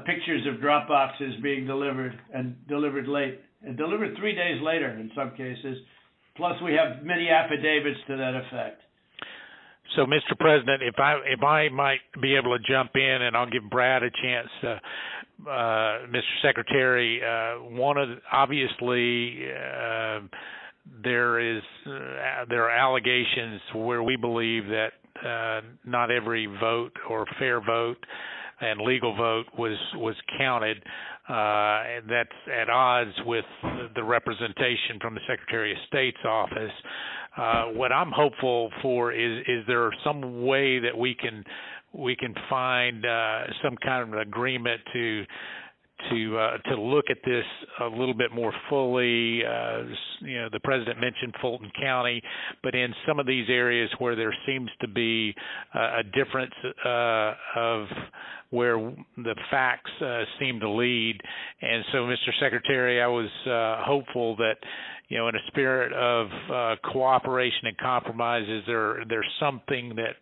pictures of drop boxes being delivered and delivered late and delivered 3 days later in some cases. Plus, we have many affidavits to that effect. So, Mr. President, if I might be able to jump in, and I'll give Brad a chance, Mr. Secretary, obviously there are allegations where we believe that not every vote or fair vote and legal vote was counted, and that's at odds with the representation from the Secretary of State's office. What I'm hopeful for is there some way that we can find some kind of an agreement to look at this a little bit more fully. The president mentioned Fulton County, but in some of these areas where there seems to be a difference of where the facts seem to lead. And so, Mr. Secretary, I was hopeful that, in a spirit of cooperation and compromises, there's something that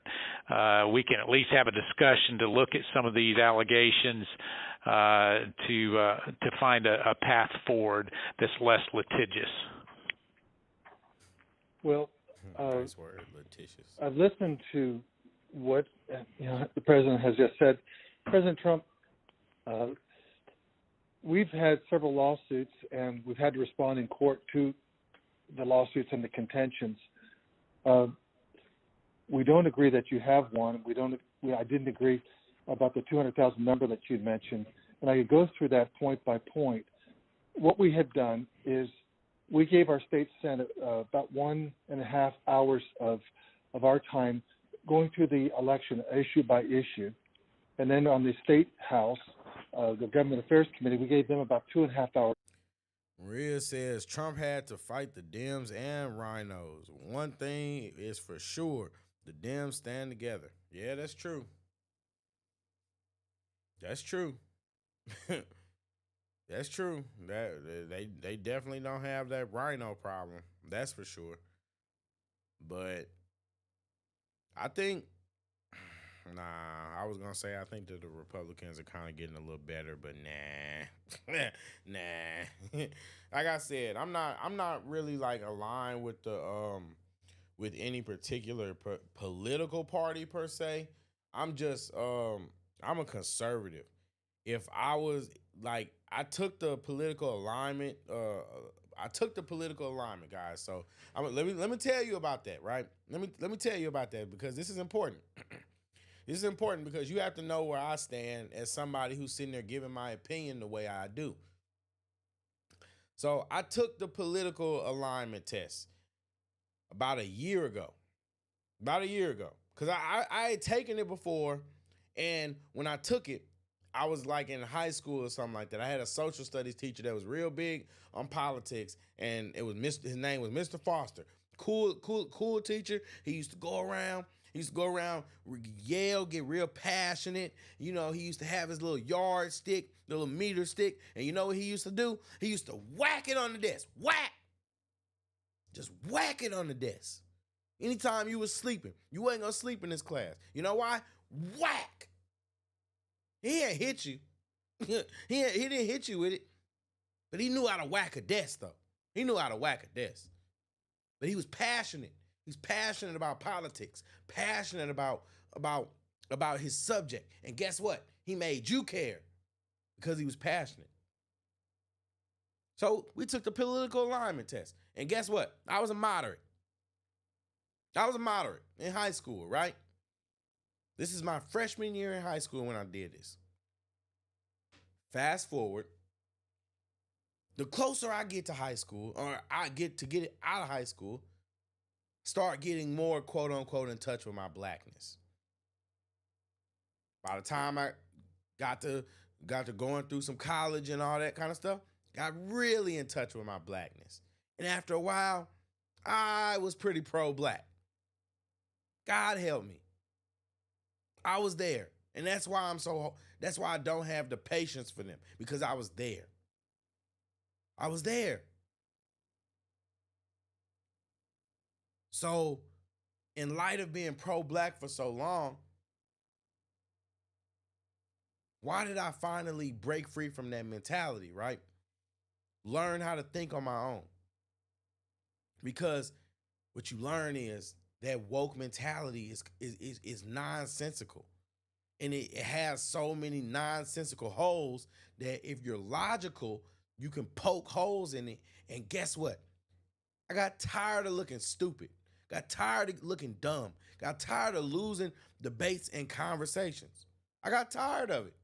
we can at least have a discussion to look at some of these allegations to find a path forward that's less litigious. Well, nice word, litigious. I've listened to what the president has just said. President Trump, we've had several lawsuits, and we've had to respond in court to the lawsuits and the contentions. We don't agree that you have one. I didn't agree about the 200,000 number that you mentioned, and I could go through that point by point. What we had done is we gave our state senate about 1.5 hours of our time going through the election issue by issue, and then on the state house, the government affairs committee, we gave them about 2.5 hours. Maria says Trump had to fight the Dems and rhinos. One thing is for sure, the Dems stand together. Yeah, that's true. That's true. That's true. That they definitely don't have that rhino problem. That's for sure. But I think, I was gonna say I think that the Republicans are kind of getting a little better, but nah. Like I said, I'm not really like aligned with the with any particular political party per se. I'm just I'm a conservative. If I was like, I took the political alignment. Guys. So let me tell you about that, right? Let me tell you about that because this is important. This is important because you have to know where I stand as somebody who's sitting there giving my opinion the way I do. So I took the political alignment test about a year ago. Because I had taken it before, and when I took it, I was like in high school or something like that. I had a social studies teacher that was real big on politics, and it was his name was Mr. Foster. Cool teacher. He used to go around, yell, get real passionate. He used to have his little yardstick, the little meter stick, and you know what he used to do? He used to whack it on the desk. Whack! Just whack it on the desk. Anytime you was sleeping, you wasn't gonna sleep in this class. You know why? Whack! He ain't hit you. he didn't hit you with it. But he knew how to whack a desk, though. He knew how to whack a desk. But he was passionate. He's passionate about politics, passionate about his subject. And guess what? He made you care because he was passionate. So we took the political alignment test. And guess what? I was a moderate. In high school, right? This is my freshman year in high school when I did this. Fast forward. The closer I get to high school, or I get it out of high school, start getting more quote unquote in touch with my blackness. By the time I got to going through some college and all that kind of stuff, got really in touch with my blackness. And after a while, I was pretty pro-black. God help me. I was there. And that's why I don't have the patience for them, because I was there. So, in light of being pro-black for so long, Why did I finally break free from that mentality, right? Learn how to think on my own. Because what you learn is that woke mentality is nonsensical. And it has so many nonsensical holes that if you're logical, you can poke holes in it. And guess what? I got tired of looking stupid. Got tired of looking dumb. Got tired of losing debates and conversations. I got tired of it.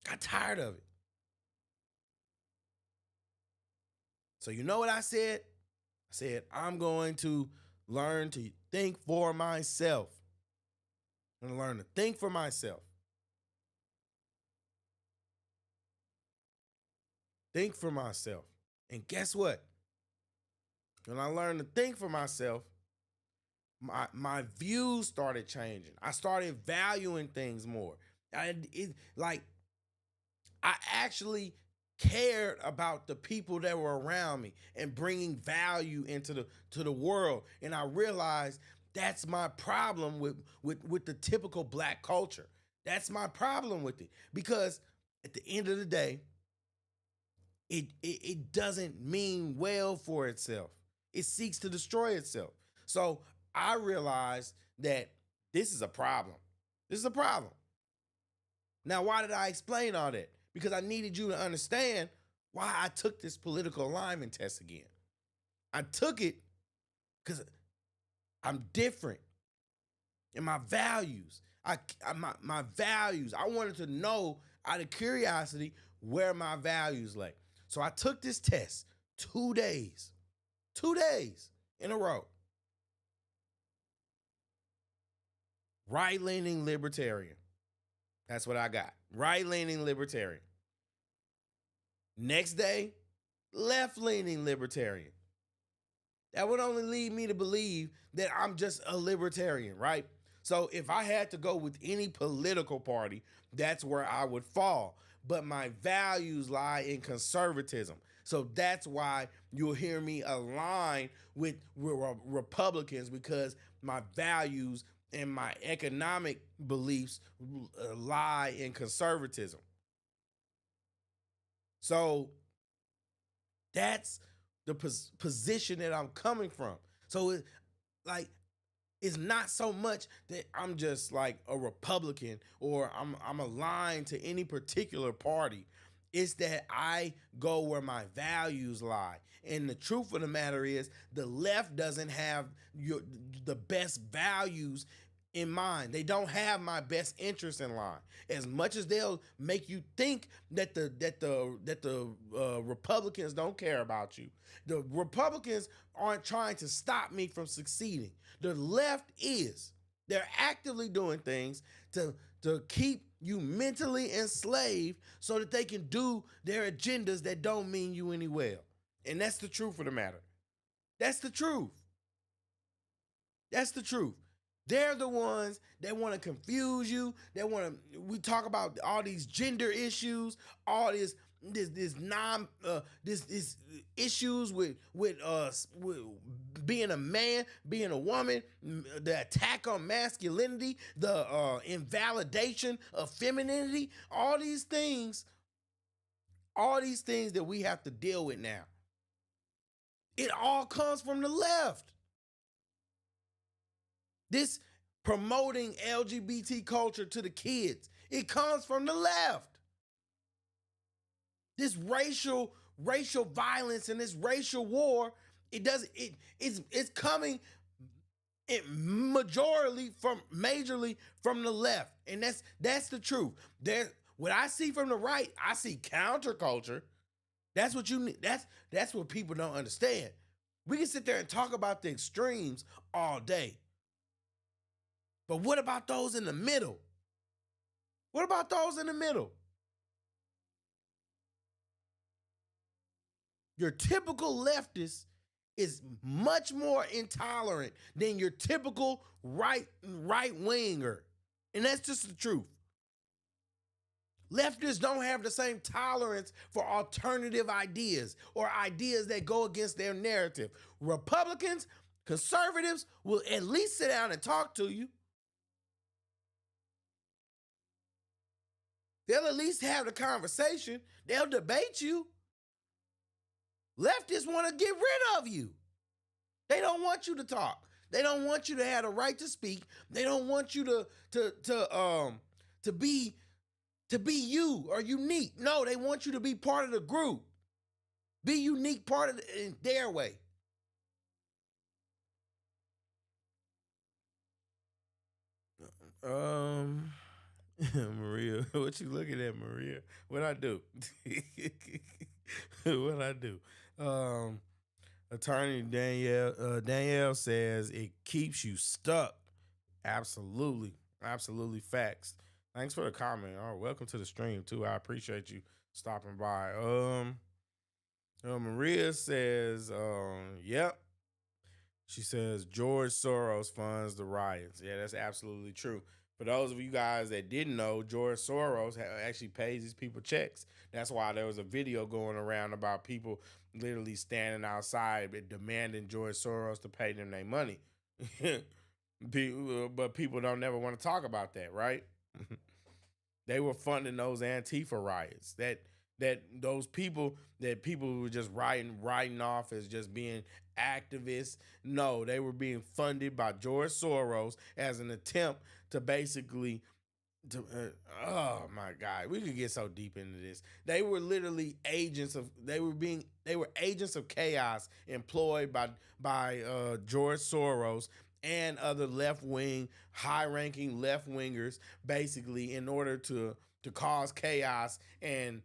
Got tired of it. So you know what I said? I said, I'm going to learn to think for myself. I'm going to learn to think for myself. Think for myself. And guess what? When I learned to think for myself, my views started changing. I started valuing things more. I actually cared about the people that were around me and bringing value into the world. And I realized that's my problem with the typical black culture. That's my problem with it. Because at the end of the day, it doesn't mean well for itself. It seeks to destroy itself. So I realized that this is a problem. This is a problem. Now, why did I explain all that? Because I needed you to understand why I took this political alignment test again. I took it because I'm different in my values. My values. I wanted to know out of curiosity where my values lay. So I took this test 2 days in a row. Right-leaning libertarian. That's what I got. Right-leaning libertarian. Next day, left-leaning libertarian. That would only lead me to believe that I'm just a libertarian, right? So if I had to go with any political party, that's where I would fall. But my values lie in conservatism. So that's why you'll hear me align with Republicans, because my values and my economic beliefs lie in conservatism. So that's the position that I'm coming from. So it's not so much that I'm just like a Republican or I'm aligned to any particular party. It's that I go where my values lie. And the truth of the matter is, the left doesn't have the best values in mind. They don't have my best interest in line. As much as they'll make you think that the Republicans don't care about you, the Republicans aren't trying to stop me from succeeding. The left is. They're actively doing things to keep you mentally enslaved so that they can do their agendas that don't mean you any well. And that's the truth of the matter. That's the truth. That's the truth. They're the ones that want to confuse you. We talk about all these gender issues, all this issues with being a man, being a woman, the attack on masculinity, the invalidation of femininity, all these things that we have to deal with now. It all comes from the left. This promoting LGBT culture to the kids, it comes from the left. This racial violence and this racial war, it's coming majorly from the left. And that's the truth. What I see from the right, I see counterculture. That's what you need. That's what people don't understand. We can sit there and talk about the extremes all day. But what about those in the middle? What about those in the middle? Your typical leftist is much more intolerant than your typical right-winger. And that's just the truth. Leftists don't have the same tolerance for alternative ideas or ideas that go against their narrative. Republicans, conservatives will at least sit down and talk to you. They'll at least have the conversation. They'll debate you. Leftists want to get rid of you. They don't want you to talk. They don't want you to have the right to speak. They don't want you to be you or unique. No, they want you to be part of the group. Be unique, part of in their way. Maria, what you looking at, Maria? What I do? What I do? Attorney Danielle says it keeps you stuck. Absolutely, facts. Thanks for the comment. Oh, welcome to the stream too. I appreciate you stopping by. Maria says, yep. She says George Soros funds the riots. Yeah, that's absolutely true. For those of you guys that didn't know, George Soros actually pays these people checks. That's why there was a video going around about people literally standing outside demanding George Soros to pay them their money. But people don't never want to talk about that, right? They were funding those Antifa riots. That those people that people were just writing off as just being activists. No, they were being funded by George Soros as an attempt to basically oh my God, we could get so deep into this. They were literally agents of chaos employed by George Soros and other left-wing, high-ranking left-wingers, basically in order to cause chaos and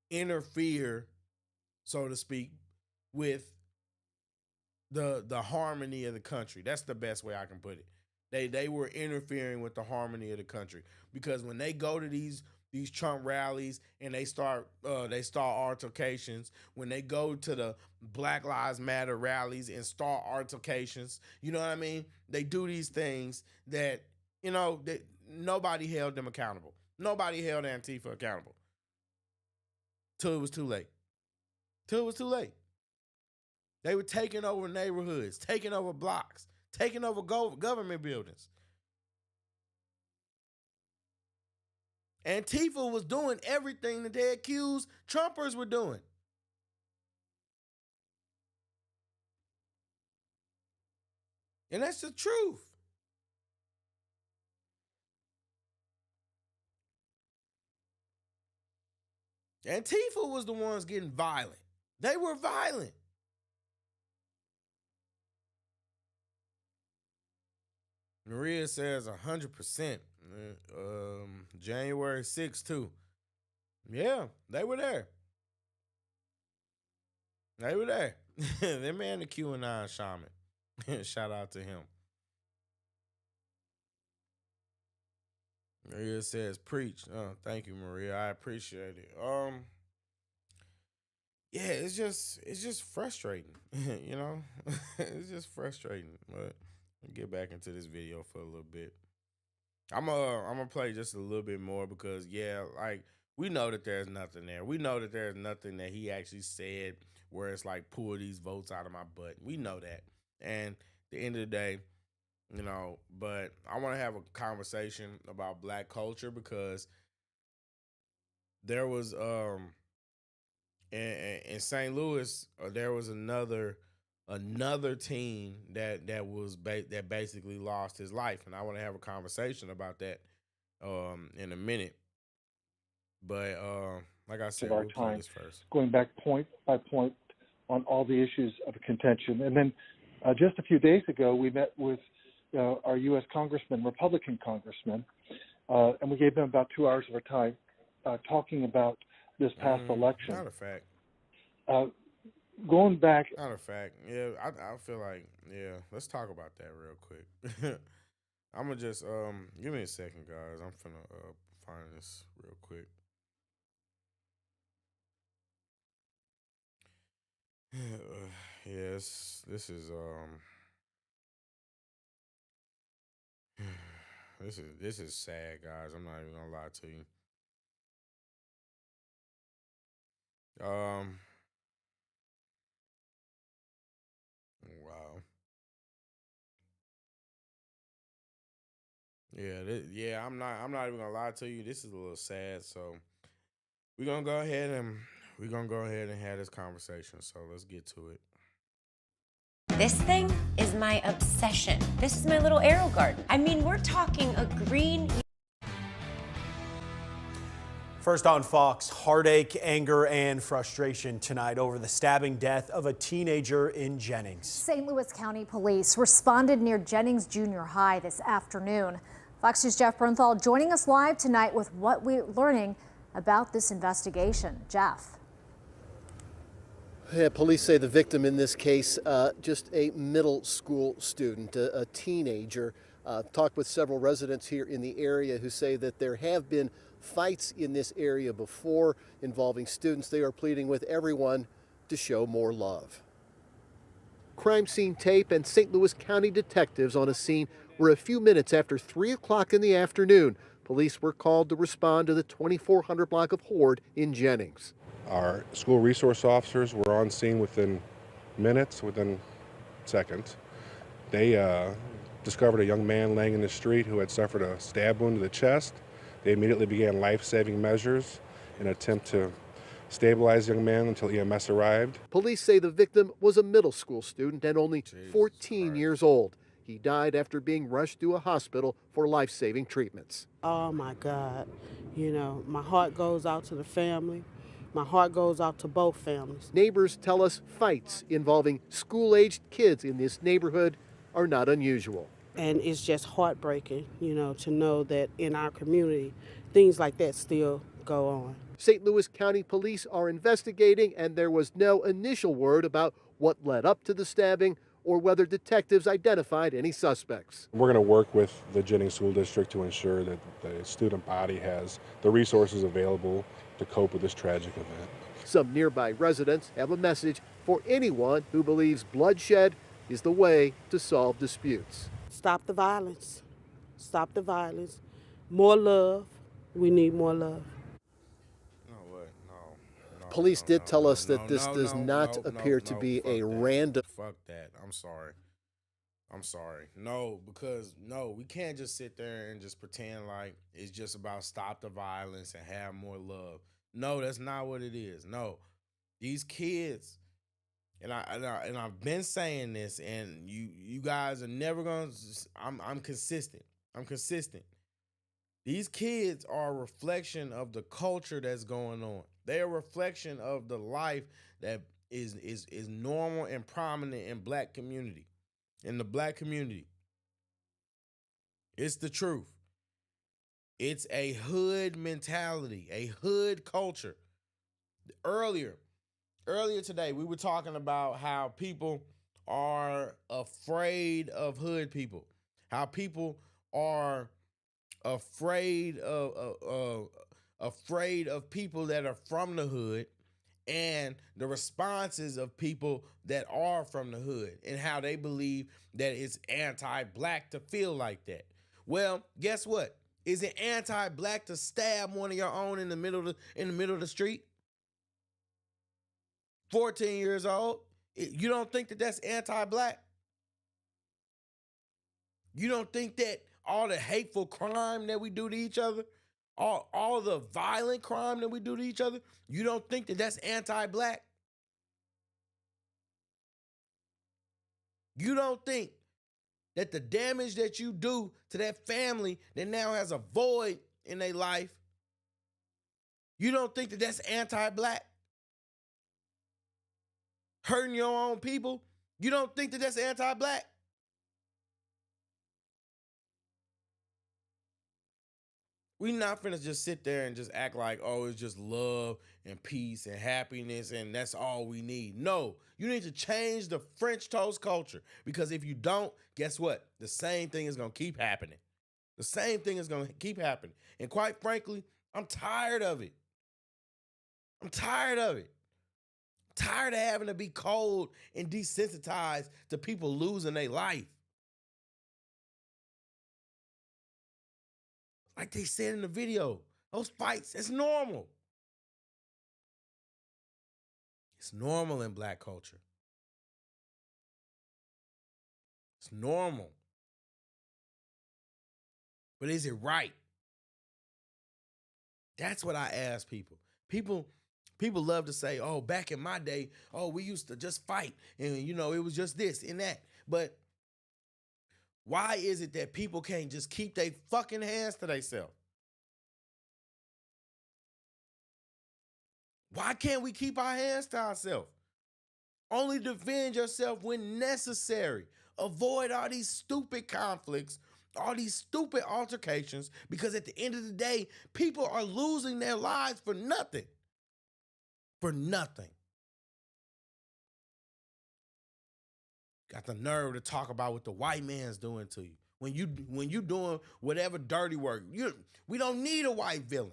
interfere, so to speak, with the harmony of the country. That's the best way I can put it. They were interfering with the harmony of the country, because when they go to these Trump rallies and they start altercations, when they go to the Black Lives Matter rallies and start altercations, you know what I mean? They do these things that, that nobody held them accountable. Nobody held Antifa accountable. Till it was too late. They were taking over neighborhoods, taking over blocks, taking over government buildings. Antifa was doing everything that they accused Trumpers were doing. And that's the truth. Antifa was the ones getting violent. They were violent. Maria says 100%. January 6th, too. Yeah, they were there. That man, the QAnon shaman. Shout out to him. Maria says, preach. Thank you, Maria. I appreciate it. Yeah, it's just frustrating. It's just frustrating. But I'll get back into this video for a little bit. I'm gonna play just a little bit more because we know that there's nothing there. We know that there's nothing that he actually said where it's like pull these votes out of my butt. We know that. And at the end of the day, but I want to have a conversation about Black culture, because there was in St. Louis there was another team that basically lost his life, and I want to have a conversation about that in a minute. But like I said, of our we'll play time, this first. Going back point by point on all the issues of contention. And then just a few days ago, we met with our U.S. congressman, Republican congressman, and we gave them about 2 hours of our time talking about this past election. Not a fact. Going back. Not a fact. Yeah, I feel like, let's talk about that real quick. I'm going to just, give me a second, guys. I'm finna find this real quick. Yes, this is this is sad, guys. I'm not even gonna lie to you. Wow. Yeah, I'm not even gonna lie to you. This is a little sad. So we're gonna go ahead and have this conversation. So let's get to it. This thing is my obsession. This is my little arrow garden. I mean, we're talking a green. First on Fox, heartache, anger, and frustration tonight over the stabbing death of a teenager in Jennings. St. Louis County Police responded near Jennings Junior High this afternoon. Fox News' Jeff Bernthal joining us live tonight with what we're learning about this investigation. Jeff. Yeah, police say the victim in this case, just a middle school student, a teenager. Talked with several residents here in the area who say that there have been fights in this area before involving students. They are pleading with everyone to show more love. Crime scene tape and St. Louis County detectives on a scene where a few minutes after 3 o'clock in the afternoon, police were called to respond to the 2400 block of Horde in Jennings. Our school resource officers were on scene within minutes, within seconds. They discovered a young man laying in the street who had suffered a stab wound to the chest. They immediately began life-saving measures in an attempt to stabilize the young man until EMS arrived. Police say the victim was a middle school student and only 14 years old. He died after being rushed to a hospital for life-saving treatments. Oh my God. You know, my heart goes out to the family. My heart goes out to both families. Neighbors tell us fights involving school-aged kids in this neighborhood are not unusual. And it's just heartbreaking, you know, to know that in our community, things like that still go on. St. Louis County Police are investigating, and there was no initial word about what led up to the stabbing or whether detectives identified any suspects. We're going to work with the Jennings School District to ensure that the student body has the resources available to cope with this tragic event. Some nearby residents have a message for anyone who believes bloodshed is the way to solve disputes. Stop the violence. Stop the violence. More love. We need more love. Police did tell us that this does not appear to be a random. Fuck that. I'm sorry. No, because we can't just sit there and just pretend like it's just about stop the violence and have more love. No, that's not what it is. No, these kids, and I've been saying this, and you guys are never gonna. I'm consistent. These kids are a reflection of the culture that's going on. They're a reflection of the life that is normal and prominent in black community. In the black community. It's the truth. It's a hood mentality, a hood culture. Earlier today, we were talking about how people are afraid of hood people, how people are afraid of people that are from the hood, and the responses of people that are from the hood, and how they believe that it's anti-black to feel like that. Well, guess what? Is it anti-black to stab one of your own in the middle of the street? 14 years old? You don't think that that's anti-black? You don't think that all the hateful crime that we do to each other, all the violent crime that we do to each other, you don't think that that's anti-black? You don't think that the damage that you do to that family that now has a void in their life, you don't think that that's anti-black? Hurting your own people, you don't think that that's anti-black? We not finna just sit there and just act like, oh, it's just love and peace and happiness and that's all we need. No, you need to change the French toast culture, because if you don't, guess what? The same thing is gonna keep happening. The same thing is gonna keep happening. And quite frankly, I'm tired of it. I'm tired of having to be cold and desensitized to people losing their life. Like they said in the video, those fights, it's normal. It's normal in black culture. It's normal. But is it right? That's what I ask people. People love to say, oh, back in my day, oh, we used to just fight. And, you know, it was just this and that. But why is it that people can't just keep their fucking hands to themselves? Why can't we keep our hands to ourselves? Only defend yourself when necessary. Avoid all these stupid conflicts, all these stupid altercations, because at the end of the day, people are losing their lives for nothing. For nothing. Got the nerve to talk about what the white man's doing to you. When you doing whatever dirty work, we don't need a white villain.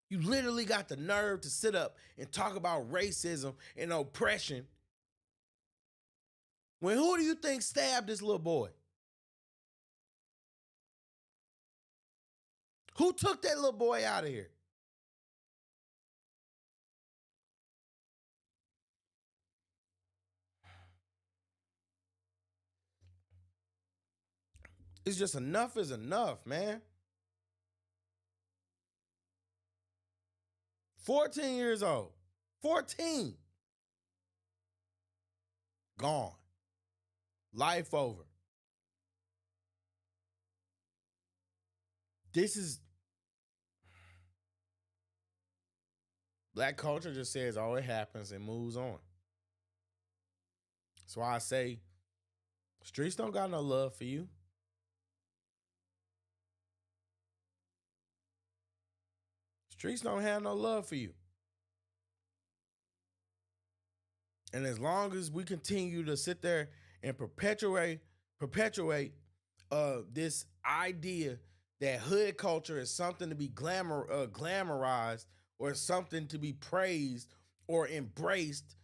You literally got the nerve to sit up and talk about racism and oppression. When who do you think stabbed this little boy? Who took that little boy out of here? It's just enough is enough, man. 14 years old. 14. Gone. Life over. This is... Black culture just says, oh, it happens and moves on. That's why I say, streets don't got no love for you. Streets don't have no love for you. And as long as we continue to sit there and perpetuate this idea that hood culture is something to be glamorized or something to be praised or embraced,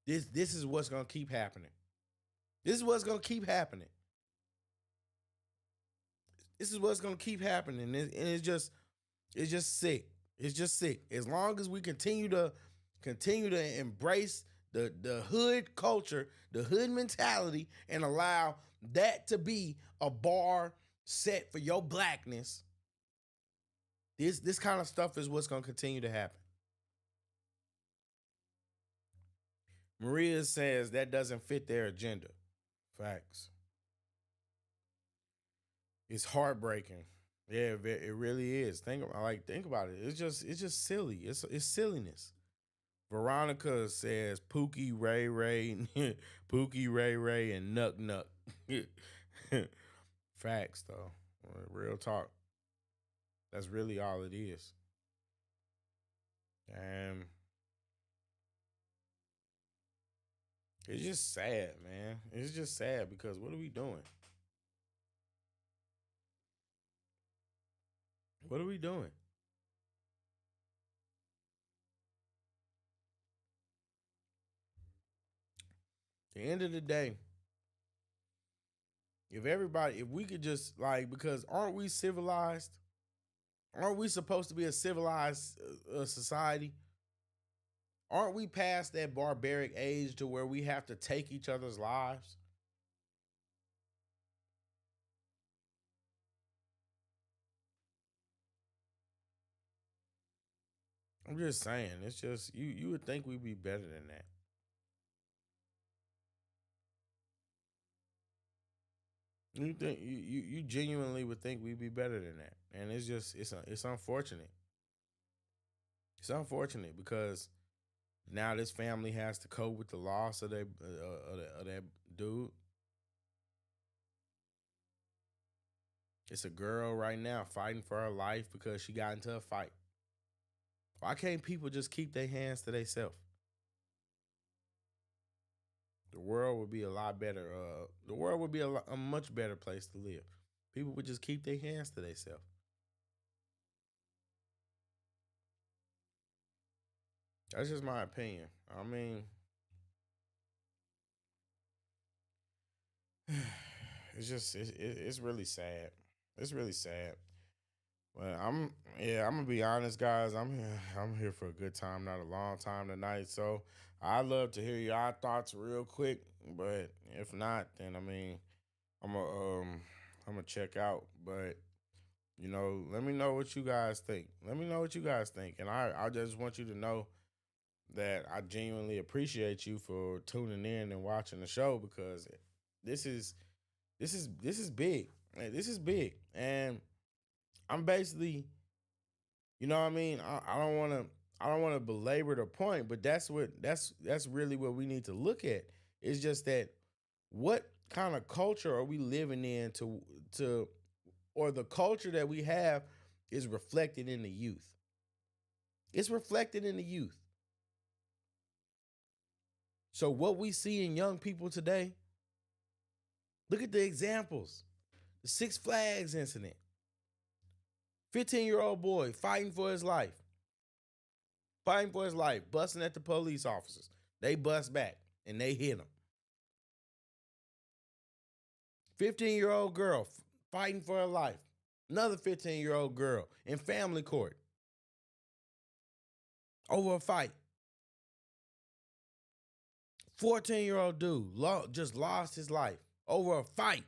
this is what's going to keep happening. This is what's going to keep happening. This is what's going to keep happening. And it's just sick. It's just sick. As long as we continue to embrace the hood culture, the hood mentality, and allow that to be a bar set for your blackness, this kind of stuff is what's going to continue to happen. Maria says that doesn't fit their agenda. Facts. It's heartbreaking. Yeah, it really is. Think about it. It's just silly. It's silliness. Veronica says Pookie Ray Ray, Pookie Ray Ray, and Nuck Nuck. Facts though. Real talk. That's really all it is. And it's just sad, man. It's just sad because what are we doing? What are we doing? At the end of the day, if we could just because aren't we civilized? Aren't we supposed to be a civilized society? Aren't we past that barbaric age to where we have to take each other's lives? I'm just saying, it's just you would think we'd be better than that. You think you genuinely would think we'd be better than that, and it's unfortunate. It's unfortunate because now this family has to cope with the loss of that dude. It's a girl right now fighting for her life because she got into a fight. Why can't people just keep their hands to themselves? The world would be a lot better. The world would be a much better place to live. People would just keep their hands to themselves. That's just my opinion. I mean, it's really sad. It's really sad. Well, I'm gonna be honest, guys. I'm here for a good time, not a long time tonight. So I'd love to hear your thoughts real quick. But if not, then I mean, I'm gonna I'm gonna check out. But let me know what you guys think. Let me know what you guys think, and I just want you to know that I genuinely appreciate you for tuning in and watching the show because this is this is big. This is big, and I'm basically, you know what I mean. I don't want to belabor the point, but that's really what we need to look at. It's just that what kind of culture are we living in to or the culture that we have is reflected in the youth. It's reflected in the youth. So what we see in young people today, look at the examples. The Six Flags incident. 15-year-old boy fighting for his life. Busting at the police officers. They bust back and they hit him. 15-year-old girl fighting for her life. Another 15-year-old girl in family court over a fight. 14-year-old dude just lost his life over a fight.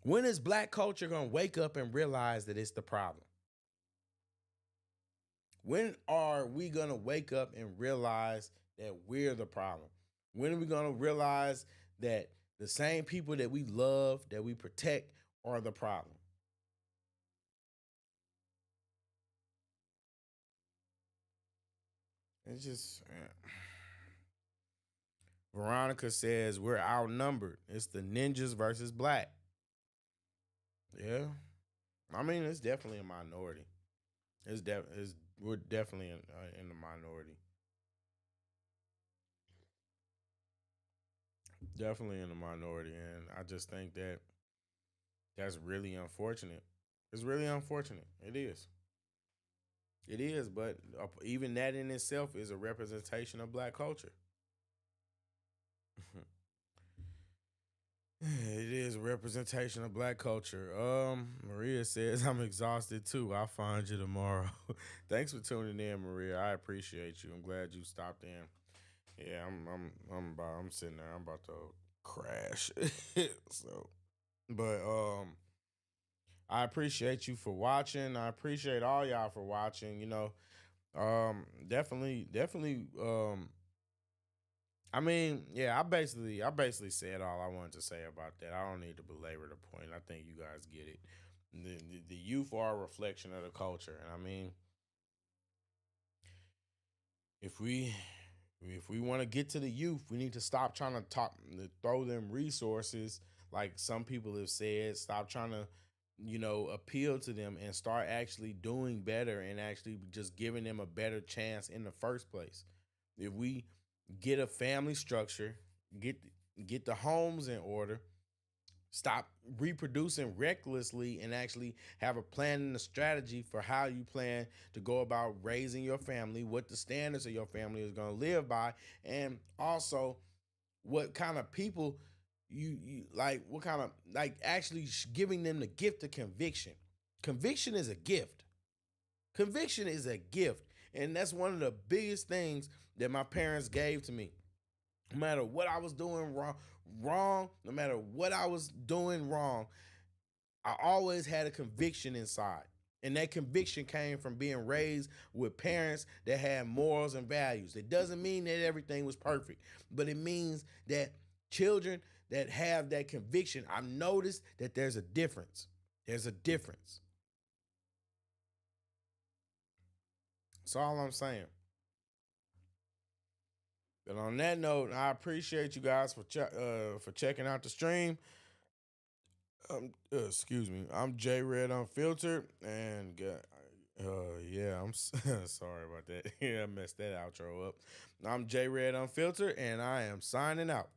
When is black culture going to wake up and realize that it's the problem? When are we going to wake up and realize that we're the problem? When are we going to realize that the same people that we love, that we protect, are the problem? It's just... Veronica says we're outnumbered. It's the ninjas versus black. Yeah. I mean, it's definitely a minority. We're definitely in the minority. Definitely in the minority, and I just think that that's really unfortunate. It's really unfortunate. It is. It is, but even that in itself is a representation of black culture. It is a representation of black culture. Maria says, I'm exhausted too. I'll find you tomorrow. Thanks for tuning in, Maria. I appreciate you. I'm glad you stopped in. Yeah, I'm sitting there. I'm about to crash. But I appreciate you for watching. I appreciate all y'all for watching. Definitely I mean, yeah, I basically said all I wanted to say about that. I don't need to belabor the point. I think you guys get it. The youth are a reflection of the culture, and I mean, if we want to get to the youth, we need to stop trying to throw them resources like some people have said. Stop trying to, appeal to them and start actually doing better and actually just giving them a better chance in the first place. If we get a family structure, get the homes in order, stop reproducing recklessly, and actually have a plan and a strategy for how you plan to go about raising your family, what the standards of your family is going to live by, and also what kind of people you like, what kind of, like, actually giving them the gift of conviction. Conviction is a gift. Conviction is a gift. And that's one of the biggest things that my parents gave to me. No matter what I was doing wrong, no matter what I was doing wrong, I always had a conviction inside. And that conviction came from being raised with parents that had morals and values. It doesn't mean that everything was perfect, but it means that children that have that conviction, I've noticed that there's a difference. There's a difference. That's all I'm saying. But on that note, I appreciate you guys for checking out the stream. Excuse me. I'm J Red Unfiltered, and yeah, I'm sorry about that. Yeah, I messed that outro up. I'm J Red Unfiltered, and I am signing out.